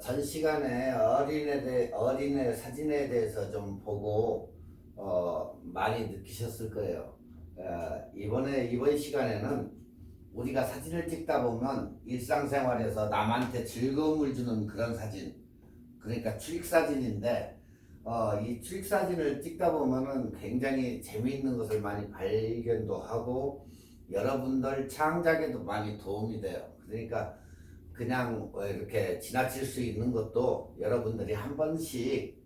전 시간에 어린애 사진에 대해서 좀 보고 많이 느끼셨을 거예요. 이번 시간에는 우리가 사진을 찍다 보면 일상생활에서 남한테 즐거움을 주는 그런 사진, 그러니까 출입사진인데, 이 출입사진을 찍다 보면은 굉장히 재미있는 것을 많이 발견도 하고 여러분들 창작에도 많이 도움이 돼요. 그러니까 그냥 이렇게 지나칠 수 있는 것도 여러분들이 한 번씩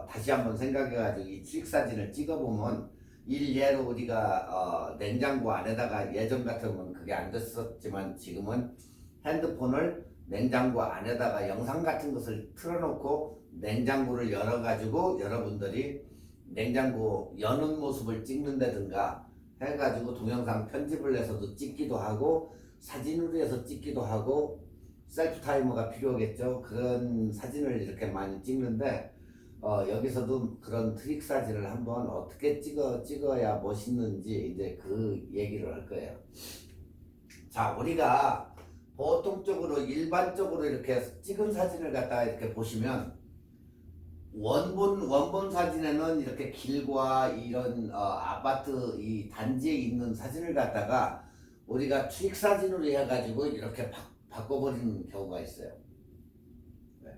다시 한번 생각해가지고 이 출입사진을 찍어보면, 일례로 우리가 냉장고 안에다가, 예전 같으면 그게 안 됐었지만 지금은 핸드폰을 냉장고 안에다가 영상 같은 것을 틀어놓고 냉장고를 열어가지고 여러분들이 냉장고 여는 모습을 찍는다든가 해가지고 동영상 편집을 해서도 찍기도 하고 사진으로 해서 찍기도 하고, 셀프 타이머가 필요하겠죠. 그런 사진을 이렇게 많이 찍는데, 여기서도 그런 트릭 사진을 한번 어떻게 찍어야 멋있는지 이제 그 얘기를 할 거예요. 자, 우리가 보통적으로 일반적으로 이렇게 찍은 사진을 갖다가 이렇게 보시면, 원본 사진에는 이렇게 길과 이런 아파트 이 단지에 있는 사진을 갖다가 우리가 추익 사진으로 해가지고 이렇게 바꿔버리는 경우가 있어요. 네.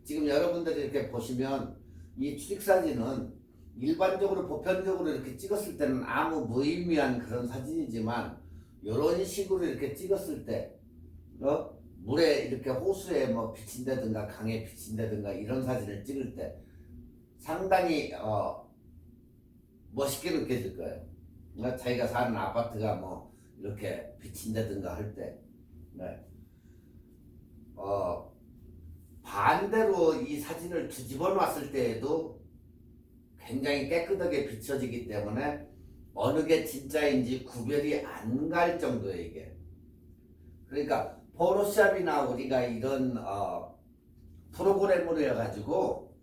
지금 여러분들이 이렇게 보시면 이 추익 사진은 일반적으로 보편적으로 이렇게 찍었을 때는 아무 무의미한 그런 사진이지만, 이런 식으로 이렇게 찍었을 때 물에 이렇게 호수에 뭐 비친다든가 강에 비친다든가 이런 사진을 찍을 때 상당히 멋있게 느껴질 거예요. 그러니까 자기가 사는 아파트가 뭐 이렇게 비친다든가 할 때, 네. 반대로 이 사진을 뒤집어 놨을 때에도 굉장히 깨끗하게 비춰지기 때문에 어느 게 진짜인지 구별이 안 갈 정도예요, 이게. 그러니까 포토샵이나 우리가 이런 프로그램으로 해가지고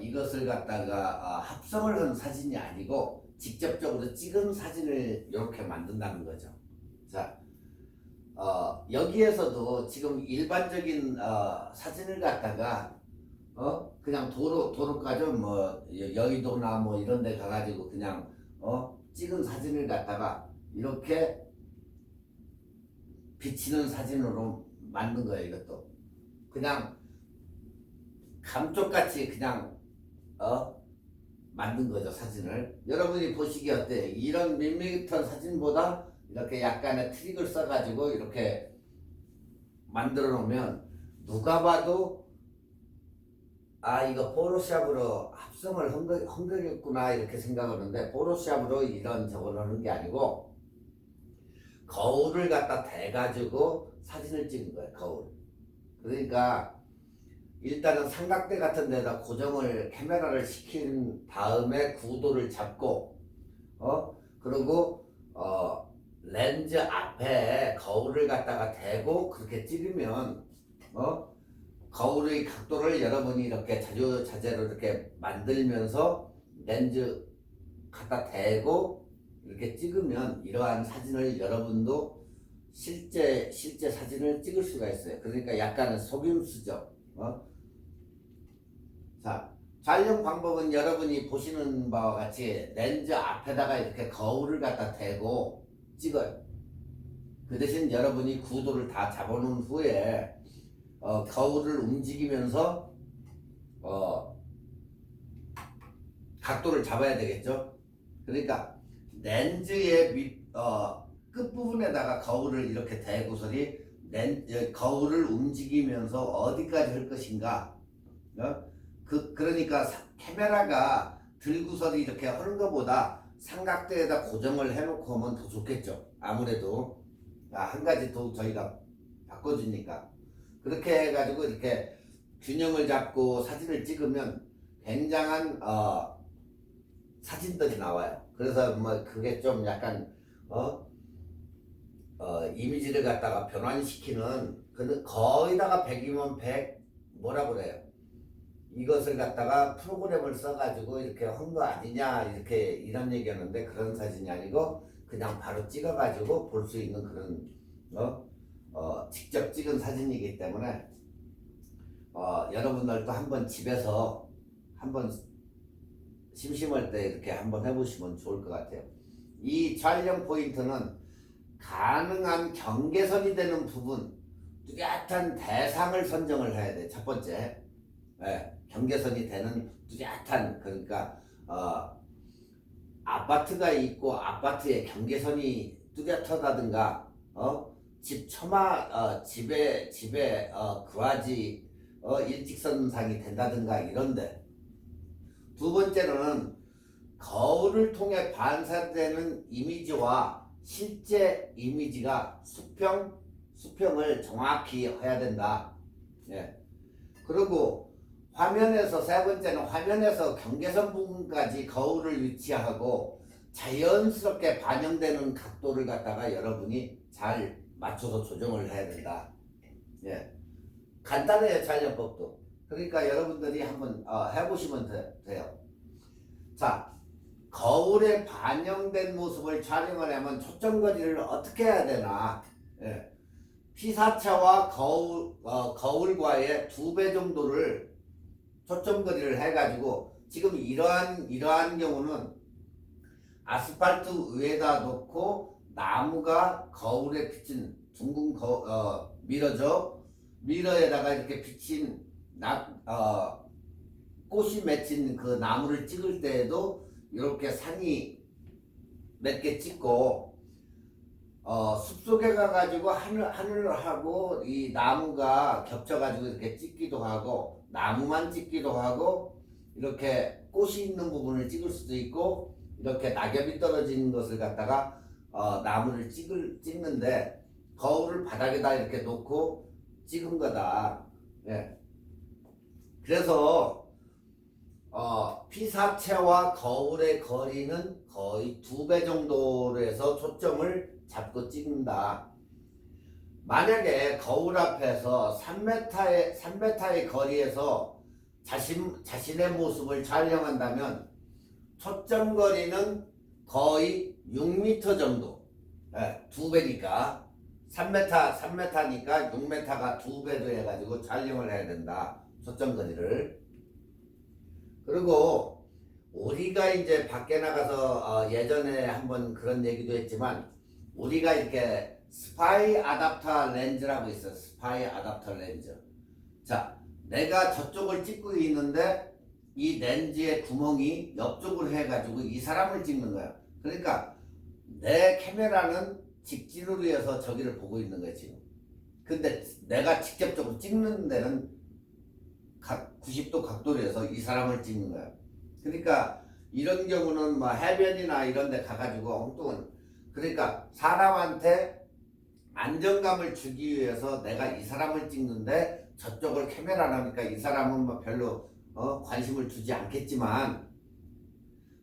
이것을 갖다가 합성을 한 사진이 아니고 직접적으로 찍은 사진을 이렇게 만든다는 거죠. 자, 여기에서도 지금 일반적인 사진을 갖다가 그냥 도로가죠. 뭐 여의도나 뭐 이런 데 가가지고 그냥 찍은 사진을 갖다가 이렇게 비치는 사진으로 만든 거예요. 이것도 그냥 감쪽같이 그냥 만든 거죠. 사진을 여러분이 보시기에 어때? 이런 밋밋한 사진보다 이렇게 약간의 트릭을 써가지고 이렇게 만들어 놓으면 누가 봐도 이거 포토샵으로 합성을 한 거겠구나 이렇게 생각하는데, 포토샵으로 이런 저걸 하는 게 아니고 거울을 갖다 대가지고 사진을 찍은 거예요. 거울. 그러니까 일단은 삼각대 같은 데다 고정을 카메라를 시킨 다음에 구도를 잡고 그리고 렌즈 앞에 거울을 갖다가 대고 그렇게 찍으면 거울의 각도를 여러분이 이렇게 자주자재로 이렇게 만들면서 렌즈 갖다 대고 이렇게 찍으면 이러한 사진을 여러분도 실제 사진을 찍을 수가 있어요. 그러니까 약간은 속임수죠. 자, 촬영 방법은 여러분이 보시는 바와 같이 렌즈 앞에다가 이렇게 거울을 갖다 대고 찍어요. 그 대신 여러분이 구도를 다 잡아놓은 후에 거울을 움직이면서 각도를 잡아야 되겠죠. 그러니까 렌즈의 끝부분에다가 거울을 이렇게 대고서리 거울을 움직이면서 어디까지 할 것인가. 그러니까 카메라가 들고서 이렇게 하는 것보다 삼각대에다 고정을 해놓고 하면 더 좋겠죠. 아무래도 한 가지 더 저희가 바꿔주니까 그렇게 해가지고 이렇게 균형을 잡고 사진을 찍으면 굉장한 사진들이 나와요. 그래서 뭐 그게 좀 약간 이미지를 갖다가 변환시키는, 거의다가 100이면 100 뭐라 그래요? 이것을 갖다가 프로그램을 써가지고 이렇게 한 거 아니냐 이렇게 이런 얘기하는데, 그런 사진이 아니고 그냥 바로 찍어가지고 볼 수 있는 그런 직접 찍은 사진이기 때문에 여러분들도 한번 집에서 한번 심심할 때 이렇게 한번 해보시면 좋을 것 같아요. 이 촬영 포인트는 가능한 경계선이 되는 부분, 뚜렷한 대상을 선정을 해야 돼. 첫 번째, 경계선이 되는 뚜렷한, 그러니까 아파트가 있고 아파트의 경계선이 뚜렷하다든가, 집 처마, 집에 그라지 일직선상이 된다든가 이런데. 두 번째는 거울을 통해 반사되는 이미지와 실제 이미지가 수평을 정확히 해야 된다. 예. 그리고 화면에서, 세 번째는 화면에서 경계선 부분까지 거울을 위치하고 자연스럽게 반영되는 각도를 갖다가 여러분이 잘 맞춰서 조정을 해야 된다. 예. 간단해요, 촬영법도. 그러니까 여러분들이 한번 해보시면 돼요. 자, 거울에 반영된 모습을 촬영을 하면 초점거리를 어떻게 해야 되나. 예. 피사체와 거울과의 2배 정도를 초점거리를 해가지고, 지금 이러한 경우는 아스팔트 위에다 놓고 나무가 거울에 비친 둥근 미러에다가 이렇게 비친 꽃이 맺힌 그 나무를 찍을 때에도 이렇게 산이 몇 개 찍고, 숲속에 가가지고 하늘하고 이 나무가 겹쳐가지고 이렇게 찍기도 하고, 나무만 찍기도 하고, 이렇게 꽃이 있는 부분을 찍을 수도 있고, 이렇게 낙엽이 떨어지는 것을 갖다가 나무를 찍는데, 거울을 바닥에다 이렇게 놓고 찍은 거다. 예. 그래서 피사체와 거울의 거리는 거의 2배 정도로 해서 초점을 잡고 찍는다. 만약에 거울 앞에서 3m의 거리에서 자신의 모습을 촬영한다면 초점 거리는 거의 6m 정도. 2배니까 3m니까 6m가 2배로 해가지고 촬영을 해야 된다. 초점 거리를. 그리고 우리가 이제 밖에 나가서 예전에 한번 그런 얘기도 했지만, 우리가 이렇게 스파이 아답터 렌즈라고 있어요. 스파이 아답터 렌즈. 자, 내가 저쪽을 찍고 있는데 이 렌즈의 구멍이 옆쪽으로 해가지고 이 사람을 찍는 거야. 그러니까 내 카메라는 직진으로 해서 저기를 보고 있는 거야 지금. 근데 내가 직접적으로 찍는 데는 90도 각도로 해서 이 사람을 찍는 거야. 그러니까 이런 경우는 뭐 해변이나 이런 데 가가지고 엉뚱한, 그러니까 사람한테 안정감을 주기 위해서 내가 이 사람을 찍는데 저쪽을 카메라를 하니까 이 사람은 뭐 별로 관심을 주지 않겠지만,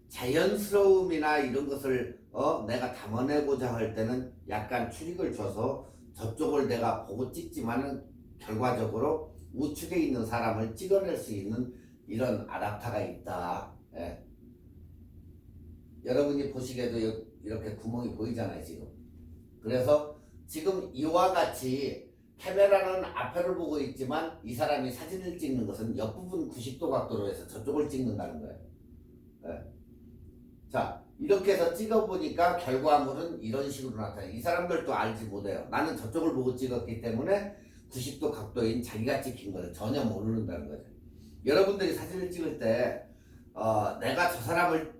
자연스러움이나 이런 것을 내가 담아내고자 할 때는 약간 추릭을 줘서 저쪽을 내가 보고 찍지만은 결과적으로 우측에 있는 사람을 찍어낼 수 있는 이런 아답터가 있다. 예. 여러분이 보시기에도 이렇게 구멍이 보이잖아요 지금. 그래서 지금 이와 같이 카메라는 앞에를 보고 있지만 이 사람이 사진을 찍는 것은 옆부분 90도 각도로 해서 저쪽을 찍는다는 거예요. 예. 자, 이렇게 해서 찍어보니까 결과물은 이런 식으로 나타나요. 이 사람들도 알지 못해요. 나는 저쪽을 보고 찍었기 때문에 90도 각도인 자기가 찍힌 거를 전혀 모른다는 거죠. 여러분들이 사진을 찍을 때 내가 저 사람을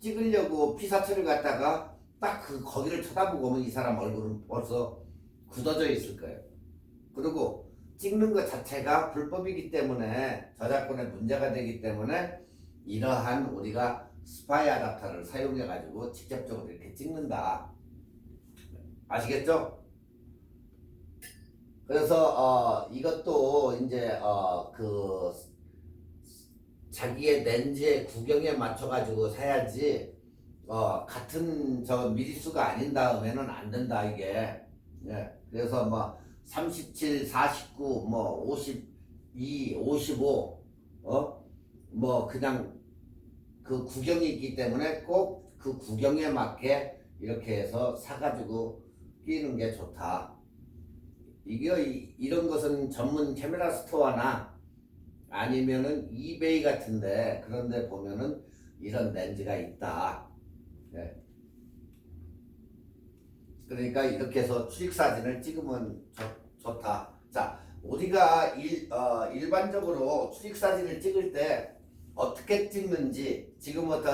찍으려고 피사체를 갖다가 딱 거기를 쳐다보고 오면 이 사람 얼굴은 벌써 굳어져 있을 거예요. 그리고 찍는 것 자체가 불법이기 때문에, 저작권에 문제가 되기 때문에 이러한 우리가 스파이 아답터를 사용해 가지고 직접적으로 이렇게 찍는다. 아시겠죠? 그래서 이것도 이제 그 자기의 렌즈의 구경에 맞춰 가지고 사야지 같은 저 미리수가 아닌 다음에는 안 된다 이게. 예. 그래서 뭐 37, 49, 뭐 52, 55 뭐 그냥 그 구경이 있기 때문에 꼭 그 구경에 맞게 이렇게 해서 사가지고 끼는 게 좋다. 이게 이런 것은 전문 카메라 스토어나 아니면은 이베이 같은데 그런데 보면은 이런 렌즈가 있다. 예. 그러니까 이렇게 해서 출입 사진을 찍으면 좋다. 자, 우리가 일반적으로 출입 사진을 찍을 때 어떻게 찍는지 지금부터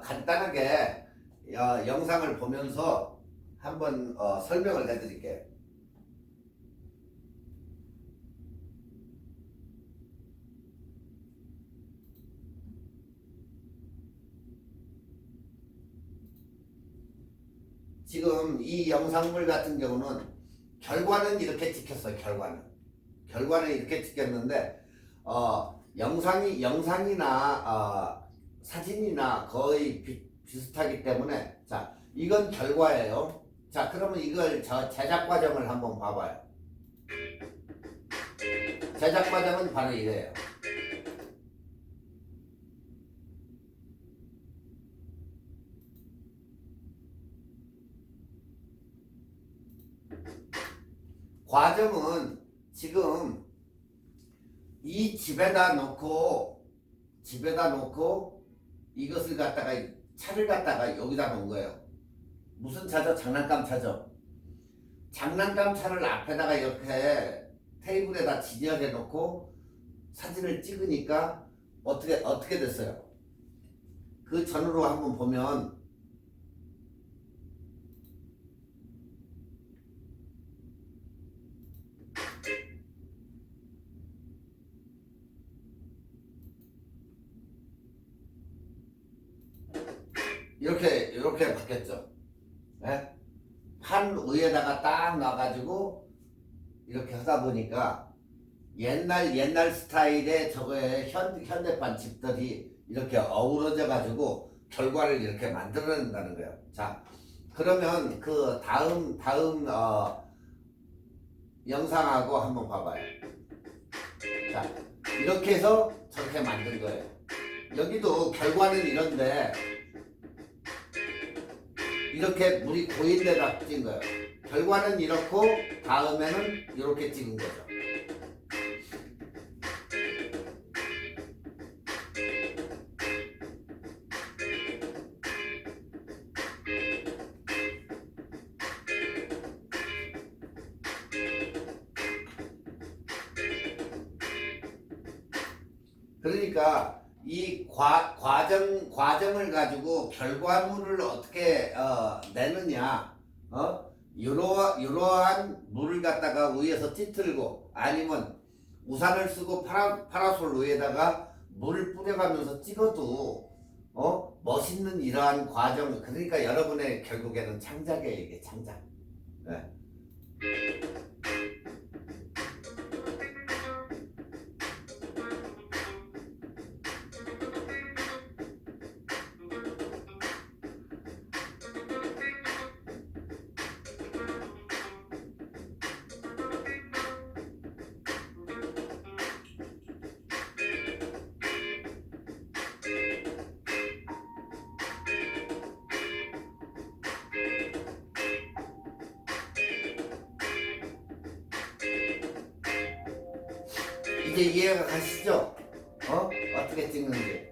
간단하게 영상을 보면서 한번 설명을 해드릴게요. 지금 이 영상물 같은 경우는 결과는 이렇게 찍혔어요. 결과는 이렇게 찍혔는데 영상이나 사진이나 거의 비슷하기 때문에 자 이건 결과예요. 자 그러면 이걸 제작 과정을 한번 봐봐요. 제작 과정은 바로 이래요. 과정은 지금 이 집에다 놓고 이것을 갖다가 차를 갖다가 여기다 놓은 거예요. 무슨 차죠? 장난감 차죠. 장난감 차를 앞에다가 이렇게 테이블에다 진열해 놓고 사진을 찍으니까 어떻게 됐어요? 그 전으로 한번 보면 이렇게 바뀌었죠. 네? 판 위에다가 딱 놔가지고 이렇게 하다 보니까 옛날 스타일의 저거에 현대판 집들이 이렇게 어우러져 가지고 결과를 이렇게 만들어낸다는 거예요. 자, 그러면 그 다음 영상하고 한번 봐봐요. 자, 이렇게 해서 저렇게 만든 거예요. 여기도 결과는 이런데 이렇게 물이 고인 데다 찍은 거예요. 결과는 이렇고 다음에는 이렇게 찍은 거죠. 그러니까 이 과정을 가지고 결과물을 어떻게 내느냐, 이러한 물을 갖다가 위에서 찌틀고 아니면 우산을 쓰고 파라솔 위에다가 물을 뿌려가면서 찍어도 멋있는 이러한 과정. 그러니까 여러분의 결국에는 창작이에요. 이게 창작. 네. 이제 이해가 가시죠? 어떻게 찍는지.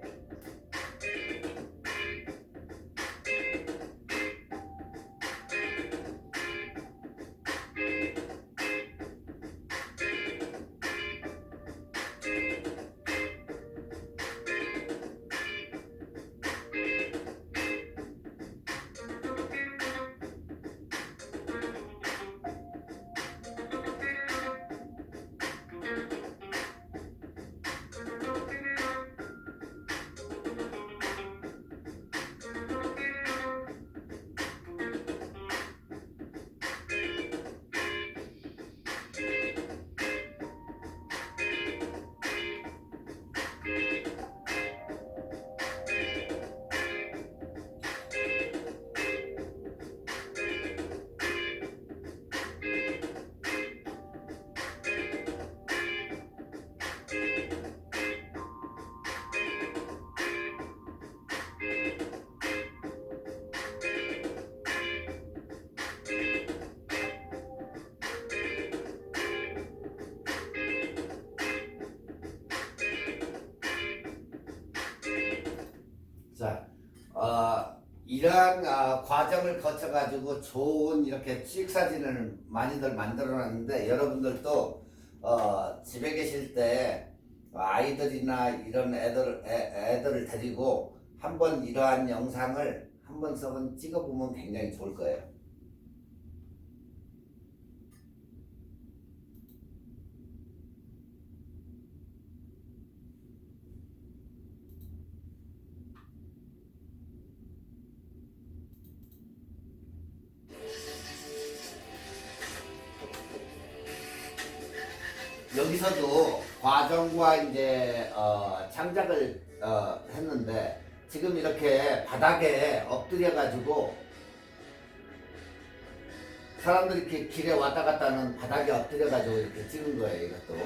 이러한 과정을 거쳐가지고 좋은 이렇게 취익 사진을 많이들 만들어놨는데 여러분들도 집에 계실 때 아이들이나 이런 애들을 데리고 한번 이러한 영상을 한번 찍어보면 굉장히 좋을 거예요. 여기서도 과정과 이제 창작을 했는데 지금 이렇게 바닥에 엎드려 가지고 사람들이 이렇게 길에 왔다 갔다 하는 바닥에 엎드려 가지고 이렇게 찍은 거예요. 이것도.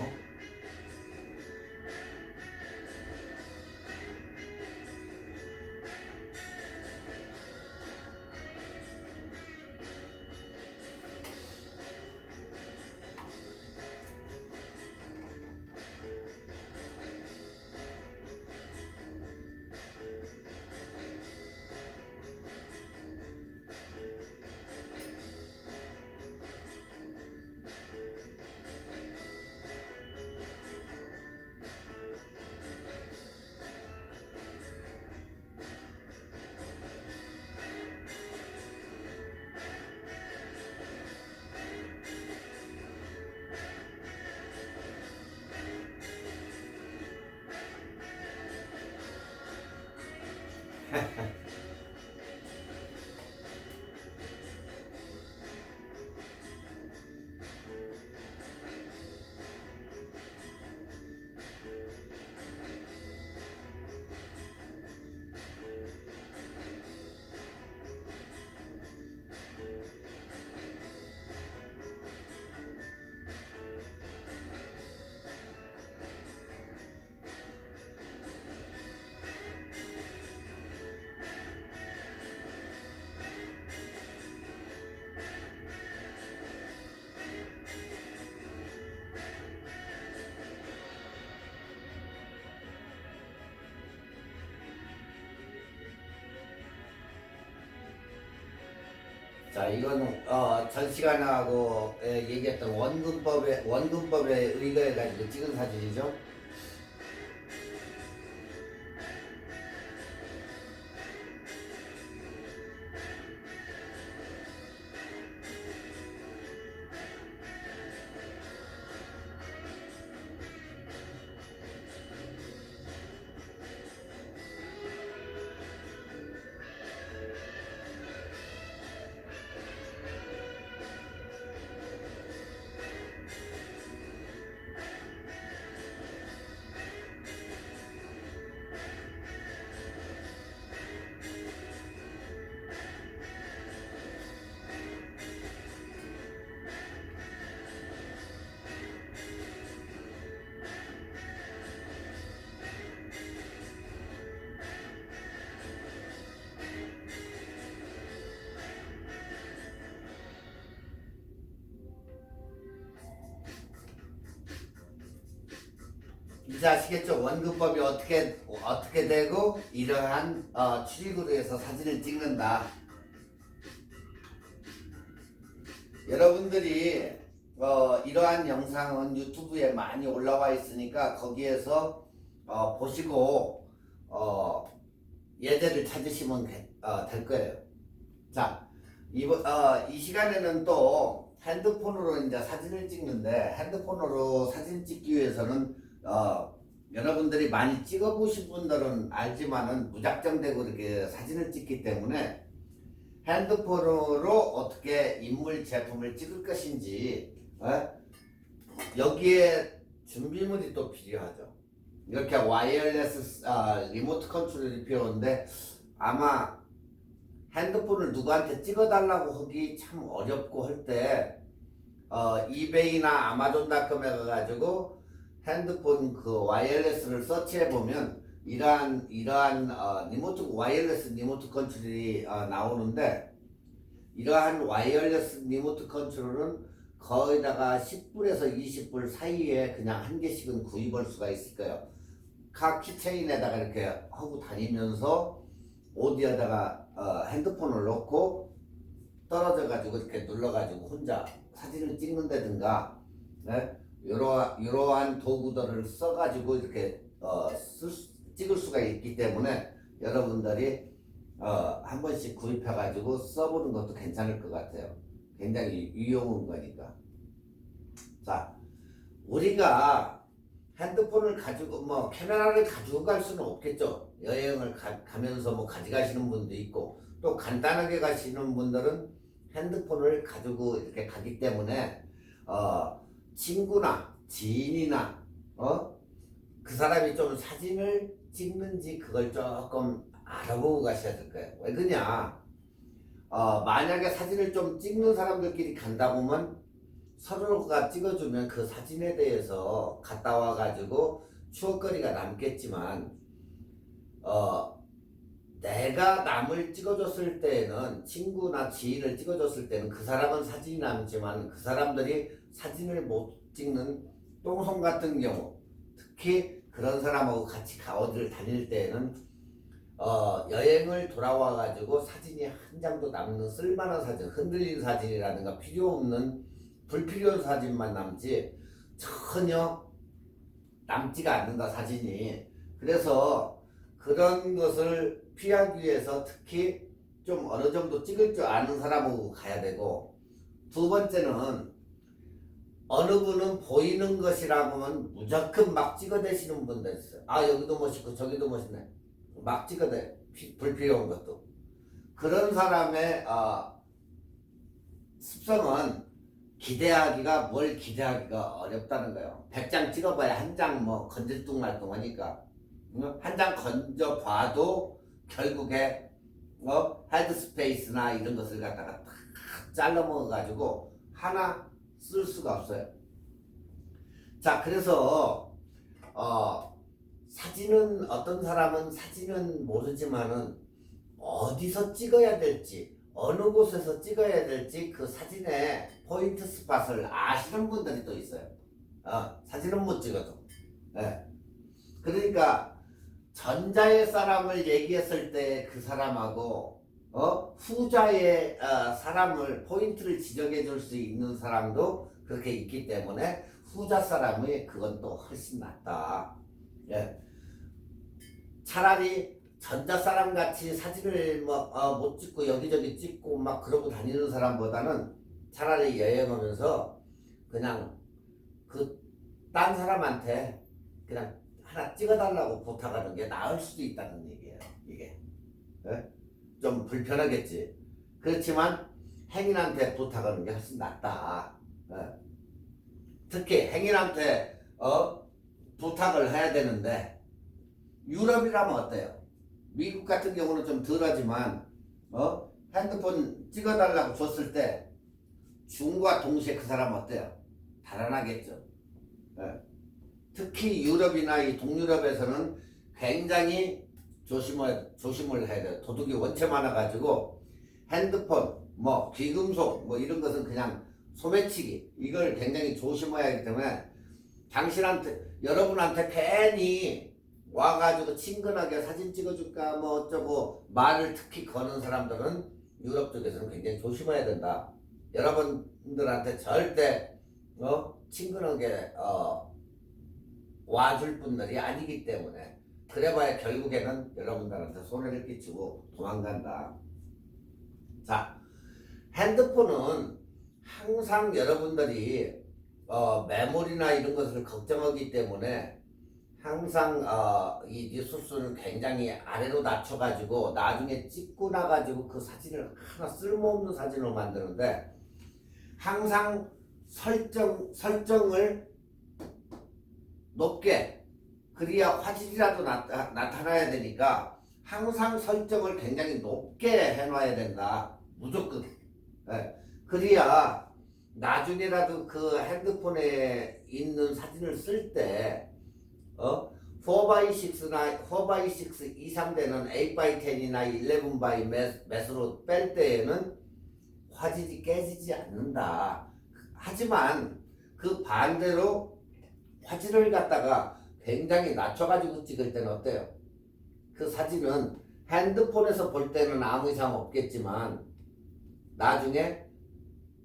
자, 이거는 전 시간하고 얘기했던 원근법에 의거해 가지고 찍은 사진이죠. 이제 아시겠죠? 원근법이 어떻게 되고 이러한 추리구로 해서 사진을 찍는다. 여러분들이 이러한 영상은 유튜브에 많이 올라와 있으니까 거기에서 보시고 예제를 찾으시면 될 거예요. 자, 이 시간에는 또 핸드폰으로 이제 사진을 찍는데 핸드폰으로 사진 찍기 위해서는 여러분들이 많이 찍어보신 분들은 알지만은 무작정되고 이렇게 사진을 찍기 때문에 핸드폰으로 어떻게 인물 제품을 찍을 것인지 여기에 준비물이 또 필요하죠. 이렇게 와이어리스 리모트 컨트롤이 필요한데 아마 핸드폰을 누구한테 찍어달라고 하기 참 어렵고 할 때 이베이나 아마존닷컴에 가가지고 핸드폰 그 와이어리스를 서치해보면 이러한 와이어리스 리모트 컨트롤이 나오는데 이러한 와이어리스 리모트 컨트롤은 거의다가 10불에서 20불 사이에 그냥 한 개씩은 구입할 수가 있을 거예요. 카 키체인에다가 이렇게 하고 다니면서 어디에다가 핸드폰을 놓고 떨어져 가지고 이렇게 눌러 가지고 혼자 사진을 찍는다든가, 네? 이러한 도구들을 써 가지고 이렇게 찍을 수가 있기 때문에 여러분들이 한 번씩 구입해 가지고 써보는 것도 괜찮을 것 같아요. 굉장히 유용한 거니까. 자, 우리가 핸드폰을 가지고 뭐 카메라를 가지고 갈 수는 없겠죠. 여행을 가면서 뭐 가져가시는 분도 있고, 또 간단하게 가시는 분들은 핸드폰을 가지고 이렇게 가기 때문에 친구나 지인이나 그 사람이 좀 사진을 찍는지 그걸 조금 알아보고 가셔야 될 거예요. 왜 그러냐? 만약에 사진을 좀 찍는 사람들끼리 간다 보면 서로가 찍어주면 그 사진에 대해서 갔다 와가지고 추억거리가 남겠지만, 내가 남을 찍어줬을 때는, 친구나 지인을 찍어줬을 때는 그 사람은 사진이 남지만 그 사람들이 사진을 못 찍는 똥손 같은 경우, 특히 그런 사람하고 같이 어디를 다닐 때는 여행을 돌아와 가지고 사진이 한 장도 남는 쓸만한 사진, 흔들린 사진이라든가 필요 없는 불필요한 사진만 남지 전혀 남지가 않는다, 사진이. 그래서 그런 것을 피하기 위해서 특히 좀 어느 정도 찍을 줄 아는 사람하고 가야 되고, 두 번째는 어느 분은 보이는 것이라고 하면 무조건 막 찍어대시는 분들 있어요. 여기도 멋있고 저기도 멋있네, 막 찍어대, 불필요한 것도. 그런 사람의 습성은 뭘 기대하기가 어렵다는 거예요. 100장 찍어봐야 한 장 뭐 건질뚱말뚱하니까, 한 장 건져봐도 결국에 헤드스페이스나 이런 것을 갖다가 탁 잘라 먹어가지고 하나 쓸 수가 없어요. 자, 그래서 사진은, 어떤 사람은 사진은 모르지만은 어디서 찍어야 될지, 어느 곳에서 찍어야 될지 그 사진의 포인트 스팟을 아시는 분들이 또 있어요. 사진은 못 찍어도. 네. 그러니까 전자의 사람을 얘기했을 때 그 사람하고 후자의 사람을, 포인트를 지적해 줄 수 있는 사람도 그렇게 있기 때문에 후자 사람의 그건 또 훨씬 낫다. 예. 차라리 전자 사람 같이 사진을 못 찍고 여기저기 찍고 막 그러고 다니는 사람보다는 차라리 여행하면서 그냥 딴 사람한테 그냥 하나 찍어달라고 부탁하는 게 나을 수도 있다는 얘기예요, 이게. 예? 좀 불편하겠지. 그렇지만 행인한테 부탁하는 게 훨씬 낫다. 예. 특히 행인한테 부탁을 해야 되는데, 유럽이라면 어때요? 미국 같은 경우는 좀 덜하지만 핸드폰 찍어달라고 줬을 때 중과 동시에 그 사람 어때요? 달아나겠죠. 예. 특히 유럽이나 이 동유럽에서는 굉장히 조심을 해야 돼요. 도둑이 원체 많아가지고 핸드폰, 귀금속 이런 것은 그냥 소매치기, 이걸 굉장히 조심해야 하기 때문에 여러분한테 괜히 와가지고 친근하게 사진 찍어줄까 어쩌고 말을 특히 거는 사람들은 유럽 쪽에서는 굉장히 조심해야 된다. 여러분들한테 절대 친근하게 와줄 분들이 아니기 때문에, 그래봐야 결국에는 여러분들한테 손해를 끼치고 도망간다. 자, 핸드폰은 항상 여러분들이 메모리나 이런 것을 걱정하기 때문에 항상 이 리소스를 굉장히 아래로 낮춰가지고 나중에 찍고 나가지고 그 사진을 하나 쓸모없는 사진으로 만드는데, 항상 설정을 높게, 그래야 화질이라도 나타나야 되니까 항상 설정을 굉장히 높게 해놔야 된다, 무조건. 네. 그래야 나중에라도 그 핸드폰에 있는 사진을 쓸 때 4x6나 4x6 이상 되는 8x10이나 11x 몇으로 뺄 때에는 화질이 깨지지 않는다. 하지만 그 반대로 화질을 갖다가 굉장히 낮춰가지고 찍을 때는 어때요? 그 사진은 핸드폰에서 볼 때는 아무 이상 없겠지만 나중에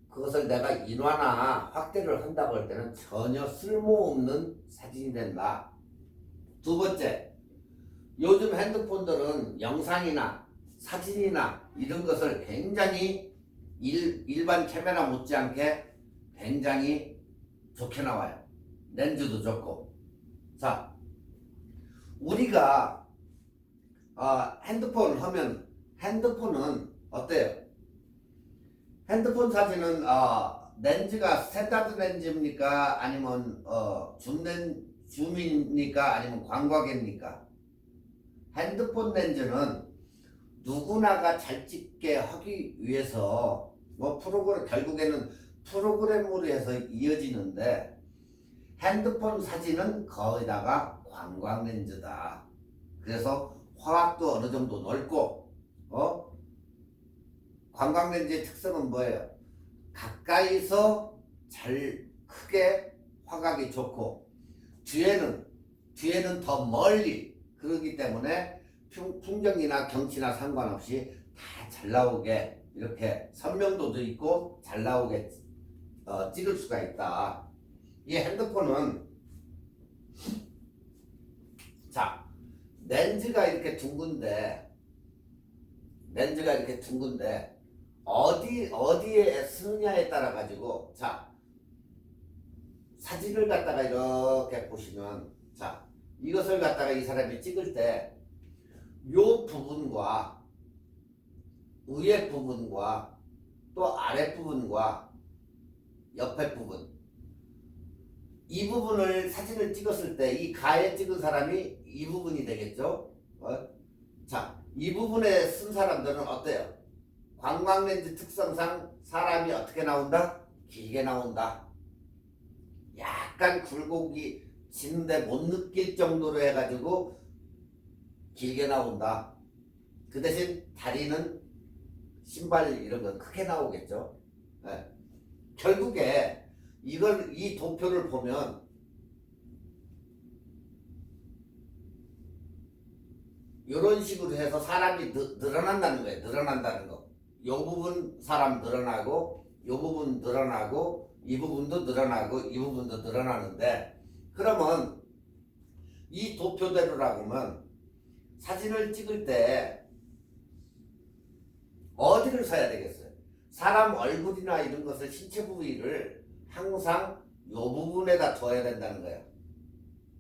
그것을 내가 인화나 확대를 한다고 할 때는 전혀 쓸모없는 사진이 된다. 두 번째, 요즘 핸드폰들은 영상이나 사진이나 이런 것을 굉장히 일반 카메라 못지않게 굉장히 좋게 나와요. 렌즈도 좋고. 자, 우리가 핸드폰 하면 핸드폰은 어때요? 핸드폰 사진은 렌즈가 스탠다드 렌즈입니까? 아니면 줌입니까? 아니면 광각입니까? 핸드폰 렌즈는 누구나가 잘 찍게 하기 위해서 결국에는 프로그램으로 해서 이어지는데 핸드폰 사진은 거기다가 광각 렌즈다. 그래서 화각도 어느 정도 넓고 광각 렌즈의 특성은 뭐예요? 가까이서 잘 크게 화각이 좋고 뒤에는 더 멀리 그러기 때문에 풍경이나 경치나 상관없이 다 잘 나오게 이렇게 선명도도 있고 잘 나오게 찍을 수가 있다. 이 핸드폰은 자 렌즈가 이렇게 둥근데 어디에 쓰느냐에 따라 가지고 자 사진을 갖다가 이렇게 보시면 자 이것을 갖다가 이 사람이 찍을 때 요 부분과 위에 부분과 또 아래 부분과 옆에 부분 이 부분을 사진을 찍었을 때 이 가에 찍은 사람이 이 부분이 되겠죠. 자, 이 부분에 쓴 사람들은 어때요? 광각렌즈 특성상 사람이 어떻게 나온다? 길게 나온다. 약간 굴곡이 지는데 못 느낄 정도로 해가지고 길게 나온다. 그 대신 다리는 신발 이런 건 크게 나오겠죠. 네. 결국에 이 도표를 보면 이런 식으로 해서 사람이 늘어난다는 거예요. 늘어난다는 거. 요 부분 사람 늘어나고 요 부분 늘어나고 이 부분도 늘어나고 이 부분도 늘어나는데 그러면 이 도표대로라고 하면 사진을 찍을 때 어디를 써야 되겠어요? 사람 얼굴이나 이런 것을 신체 부위를 항상 요 부분에다 둬야 된다는 거예요.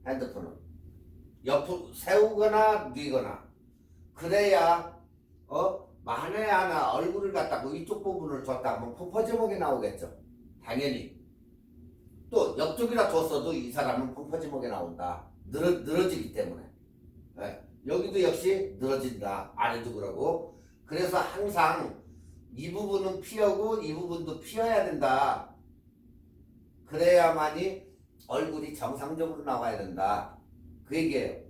핸드폰은 옆으로 세우거나 뉘거나 그래야 만에 하나 얼굴을 갖다가 이쪽 부분을 뒀다 하면 펑퍼지목이 나오겠죠. 당연히 또 옆쪽이라 뒀어도 이 사람은 펑퍼지목이 나온다. 늘어지기 때문에. 네. 여기도 역시 늘어진다. 아래도 그러고. 그래서 항상 이 부분은 피하고 이 부분도 피해야 된다. 그래야만이 얼굴이 정상적으로 나와야 된다. 그 얘기예요.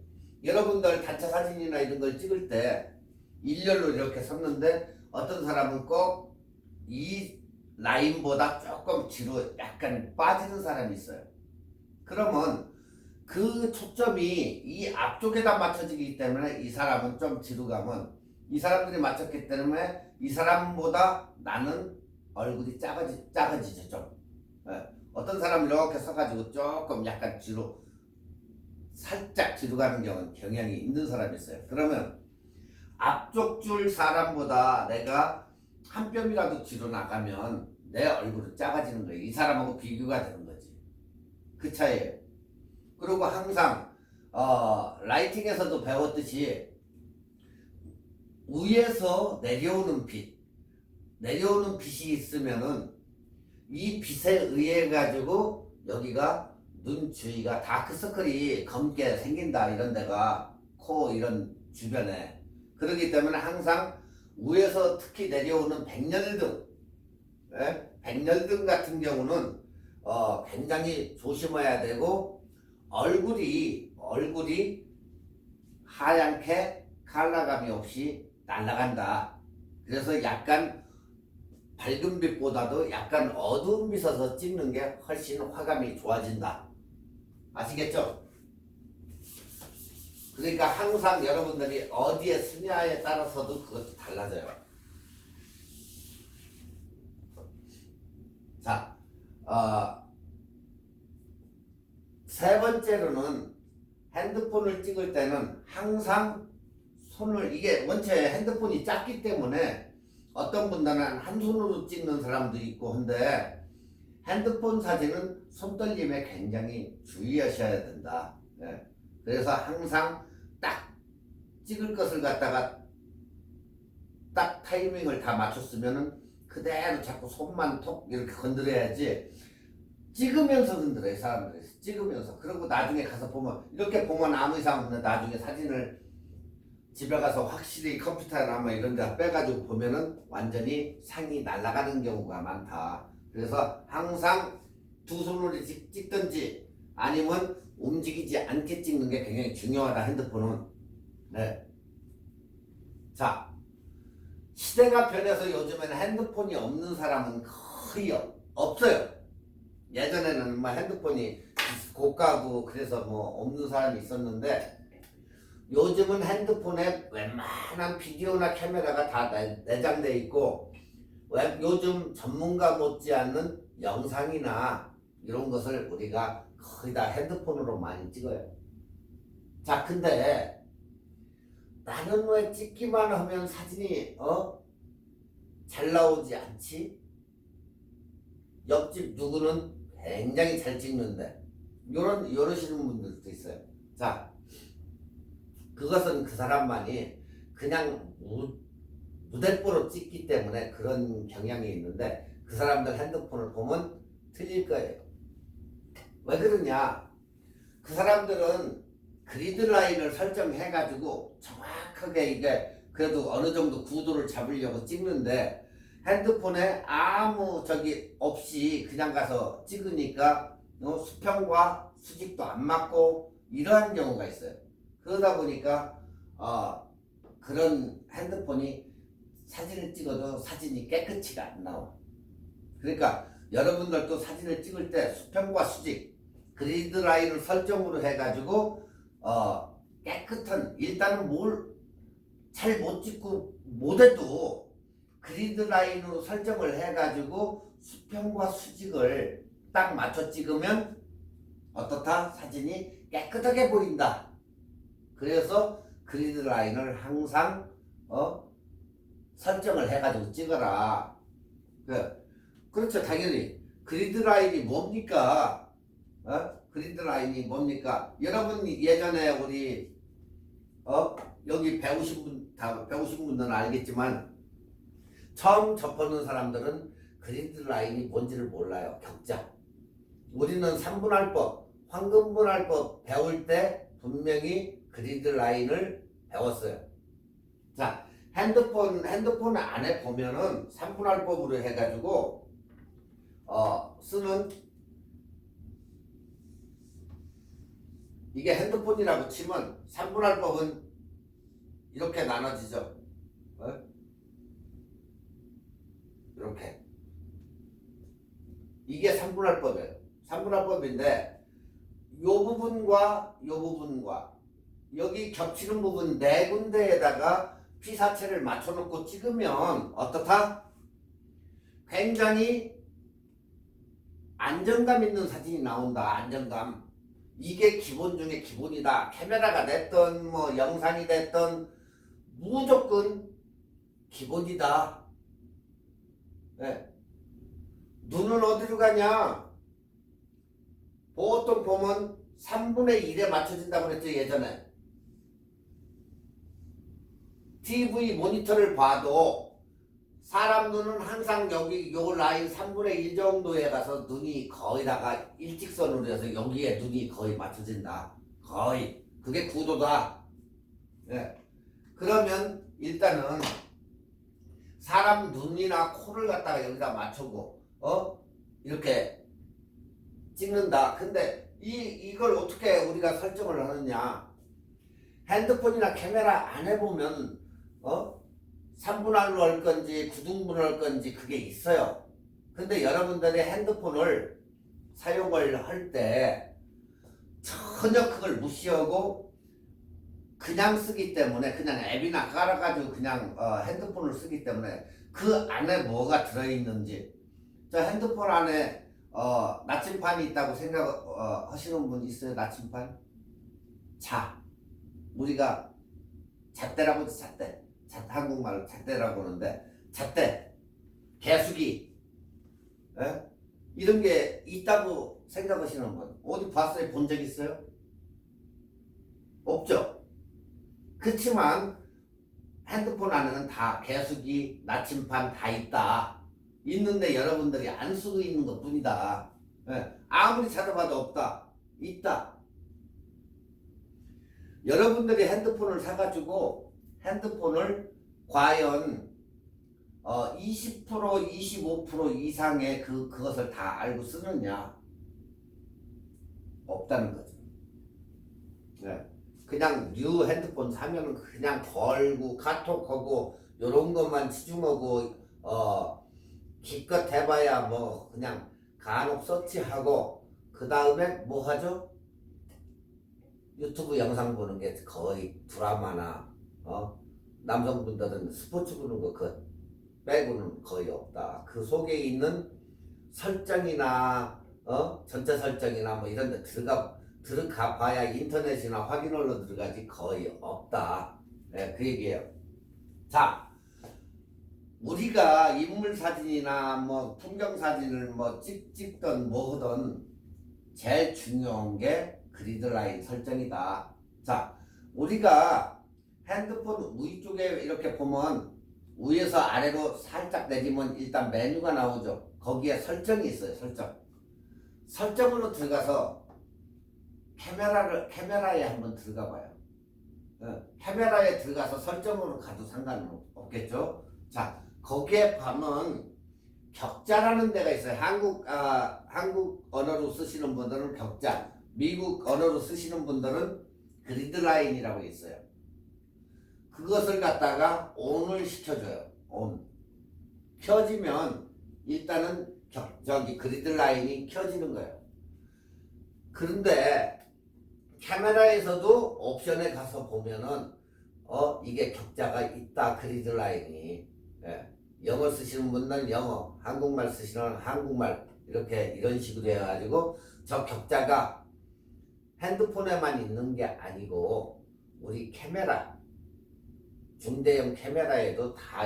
여러분들 단체 사진이나 이런 걸 찍을 때 일렬로 이렇게 섰는데 어떤 사람은 꼭 이 라인보다 조금 뒤로 약간 빠지는 사람이 있어요. 그러면 그 초점이 이 앞쪽에다 맞춰지기 때문에 이 사람은 좀 뒤로 가면 이 사람들이 맞췄기 때문에 이 사람보다 나는 얼굴이 작아지죠 좀. 네. 어떤 사람 이렇게 서가지고 조금 약간 뒤로 살짝 뒤로 가는 경향이 있는 사람이 있어요. 그러면 앞쪽 줄 사람보다 내가 한 뼘이라도 뒤로 나가면 내 얼굴은 작아지는 거예요. 이 사람하고 비교가 되는 거지. 그 차이예요. 그리고 항상 라이팅에서도 배웠듯이 위에서 내려오는 빛이 있으면은 이 빛에 의해 가지고 여기가 눈 주위가 다크서클이 검게 생긴다. 이런 데가 코 이런 주변에. 그렇기 때문에 항상 위에서 특히 내려오는 백열등, 백열등 같은 경우는 굉장히 조심해야 되고 얼굴이 하얗게 컬러감이 없이 날아간다. 그래서 약간 밝은 빛보다도 약간 어두운 빛에서 찍는 게 훨씬 화감이 좋아진다. 아시겠죠? 그러니까 항상 여러분들이 어디에 쓰냐에 따라서도 그것도 달라져요. 자, 세 번째로는 핸드폰을 찍을 때는 항상 손을, 이게 원체 핸드폰이 작기 때문에 어떤 분들은 한 손으로 찍는 사람도 있고 한데, 핸드폰 사진은 손떨림에 굉장히 주의하셔야 된다. 네. 그래서 항상 딱 찍을 것을 갖다가 딱 타이밍을 다 맞췄으면은 그대로 자꾸 손만 톡 이렇게 건드려야지, 찍으면서 건드려요, 사람들이. 찍으면서. 그리고 나중에 가서 보면, 이렇게 보면 아무 이상 없는데 나중에 사진을 집에 가서 확실히 컴퓨터나 뭐 이런 데 빼가지고 보면은 완전히 상이 날아가는 경우가 많다. 그래서 항상 두 손으로 찍든지 아니면 움직이지 않게 찍는 게 굉장히 중요하다, 핸드폰은. 네. 자, 시대가 변해서 요즘에는 핸드폰이 없는 사람은 거의 없어요. 예전에는 뭐 핸드폰이 고가고 그래서 뭐 없는 사람이 있었는데, 요즘은 핸드폰에 웬만한 비디오나 카메라가 다 내장되어 있고, 요즘 전문가 못지않는 영상이나 이런 것을 우리가 거의 다 핸드폰으로 많이 찍어요. 자, 근데 나는 왜 찍기만 하면 사진이 잘 나오지 않지? 옆집 누구는 굉장히 잘 찍는데, 이러시는 분들도 있어요. 자, 그것은 그 사람만이 그냥 무대뽀로 찍기 때문에 그런 경향이 있는데, 그 사람들 핸드폰을 보면 틀릴 거예요. 왜 그러냐? 그 사람들은 그리드라인을 설정해가지고 정확하게 이게 그래도 어느 정도 구도를 잡으려고 찍는데, 핸드폰에 아무 저기 없이 그냥 가서 찍으니까 수평과 수직도 안 맞고 이러한 경우가 있어요. 그러다 보니까 그런 핸드폰이 사진을 찍어도 사진이 깨끗이가 안 나와. 그러니까 여러분들도 사진을 찍을 때 수평과 수직, 그리드 라인을 설정으로 해가지고 깨끗한, 일단은 뭘 잘 못 찍고 못해도 그리드 라인으로 설정을 해가지고 수평과 수직을 딱 맞춰 찍으면 어떻다? 사진이 깨끗하게 보인다. 그래서 그리드 라인을 항상 설정을 해가지고 찍어라. 그렇죠, 당연히. 그리드 라인이 뭡니까? 그리드 라인이 뭡니까? 여러분 예전에 우리 여기 배우신 분들은 알겠지만, 처음 접하는 사람들은 그리드 라인이 뭔지를 몰라요. 격자. 우리는 3분할법, 황금분할법 배울 때 분명히 그리드 라인을 배웠어요. 자, 핸드폰 안에 보면은 3분할법으로 해가지고 쓰는, 이게 핸드폰이라고 치면 3분할법은 이렇게 나눠지죠. 이렇게. 이게 3분할법이에요. 3분할법인데 요 부분과 요 부분과 여기 겹치는 부분 네 군데에다가 피사체를 맞춰놓고 찍으면 어떻다? 굉장히 안정감 있는 사진이 나온다. 안정감. 이게 기본 중에 기본이다. 카메라가 됐든 뭐 영상이 됐든 무조건 기본이다. 네. 눈은 어디로 가냐? 보통 보면 3분의 1에 맞춰진다고 그랬죠, 예전에. TV 모니터를 봐도 사람 눈은 항상 여기 요 라인 3분의 1 정도에 가서 눈이 거의다가 일직선으로 해서 여기에 눈이 거의 맞춰진다. 거의. 그게 구도다. 네. 그러면 일단은 사람 눈이나 코를 갖다가 여기다 맞추고 이렇게 찍는다. 근데 이걸 어떻게 우리가 설정을 하느냐? 핸드폰이나 카메라 안에 보면 3분할로 할 건지 9등분을 할 건지 그게 있어요. 근데 여러분들의 핸드폰을 사용을 할 때 전혀 그걸 무시하고 그냥 쓰기 때문에 그냥 앱이나 깔아가지고 그냥 핸드폰을 쓰기 때문에 그 안에 뭐가 들어있는지 저 핸드폰 안에 나침판이 있다고 생각하시는 분 있어요? 나침판? 자, 우리가 잣대라고 하지. 잣대. 한국말로 잣대라고 하는데 잣대, 개수기, 에? 이런 게 있다고 생각하시는 분 어디 봤어요? 본 적 있어요? 없죠. 그렇지만 핸드폰 안에는 다 개수기, 나침판 다 있다. 있는데 여러분들이 안 쓰고 있는 것 뿐이다. 예, 아무리 찾아봐도 없다. 있다. 여러분들이 핸드폰을 사가지고 핸드폰을 과연 20% 25% 이상의 그것을 다 알고 쓰느냐? 없다는 거죠. 네. 그냥 뉴 핸드폰 사면은 그냥 걸고 카톡하고 요런 것만 치중하고 기껏 해봐야 뭐 그냥 간혹 서치하고 그 다음에 뭐 하죠? 유튜브 영상 보는 게 거의 드라마나 남성분들은 스포츠 보는 거 그 빼고는 거의 없다. 그 속에 있는 설정이나 전체 설정이나 뭐 이런 데 들어가 봐야 인터넷이나 확인홀로 들어가지 거의 없다. 네, 그 얘기예요. 자, 우리가 인물 사진이나 뭐 풍경 사진을 뭐 찍던 뭐 하던 제일 중요한 게 그리드라인 설정이다. 자, 우리가 핸드폰 위쪽에 이렇게 보면 위에서 아래로 살짝 내리면 일단 메뉴가 나오죠. 거기에 설정이 있어요. 설정으로 들어가서 카메라에 한번 들어가 봐요. 카메라에 들어가서 설정으로 가도 상관은 없겠죠. 자, 거기에 보면 격자라는 데가 있어요. 한국 언어로 쓰시는 분들은 격자, 미국 언어로 쓰시는 분들은 그리드라인이라고 있어요. 그것을 갖다가 ON을 시켜줘요. ON. 켜지면 일단은 저기 그리드라인이 켜지는 거예요. 그런데 카메라에서도 옵션에 가서 보면은 이게 격자가 있다. 그리드라인이. 예. 영어 쓰시는 분들은 영어, 한국말 쓰시는 한국말 이런 식으로 해가지고 저 격자가 핸드폰에만 있는 게 아니고 우리 카메라 중대형 카메라에도 다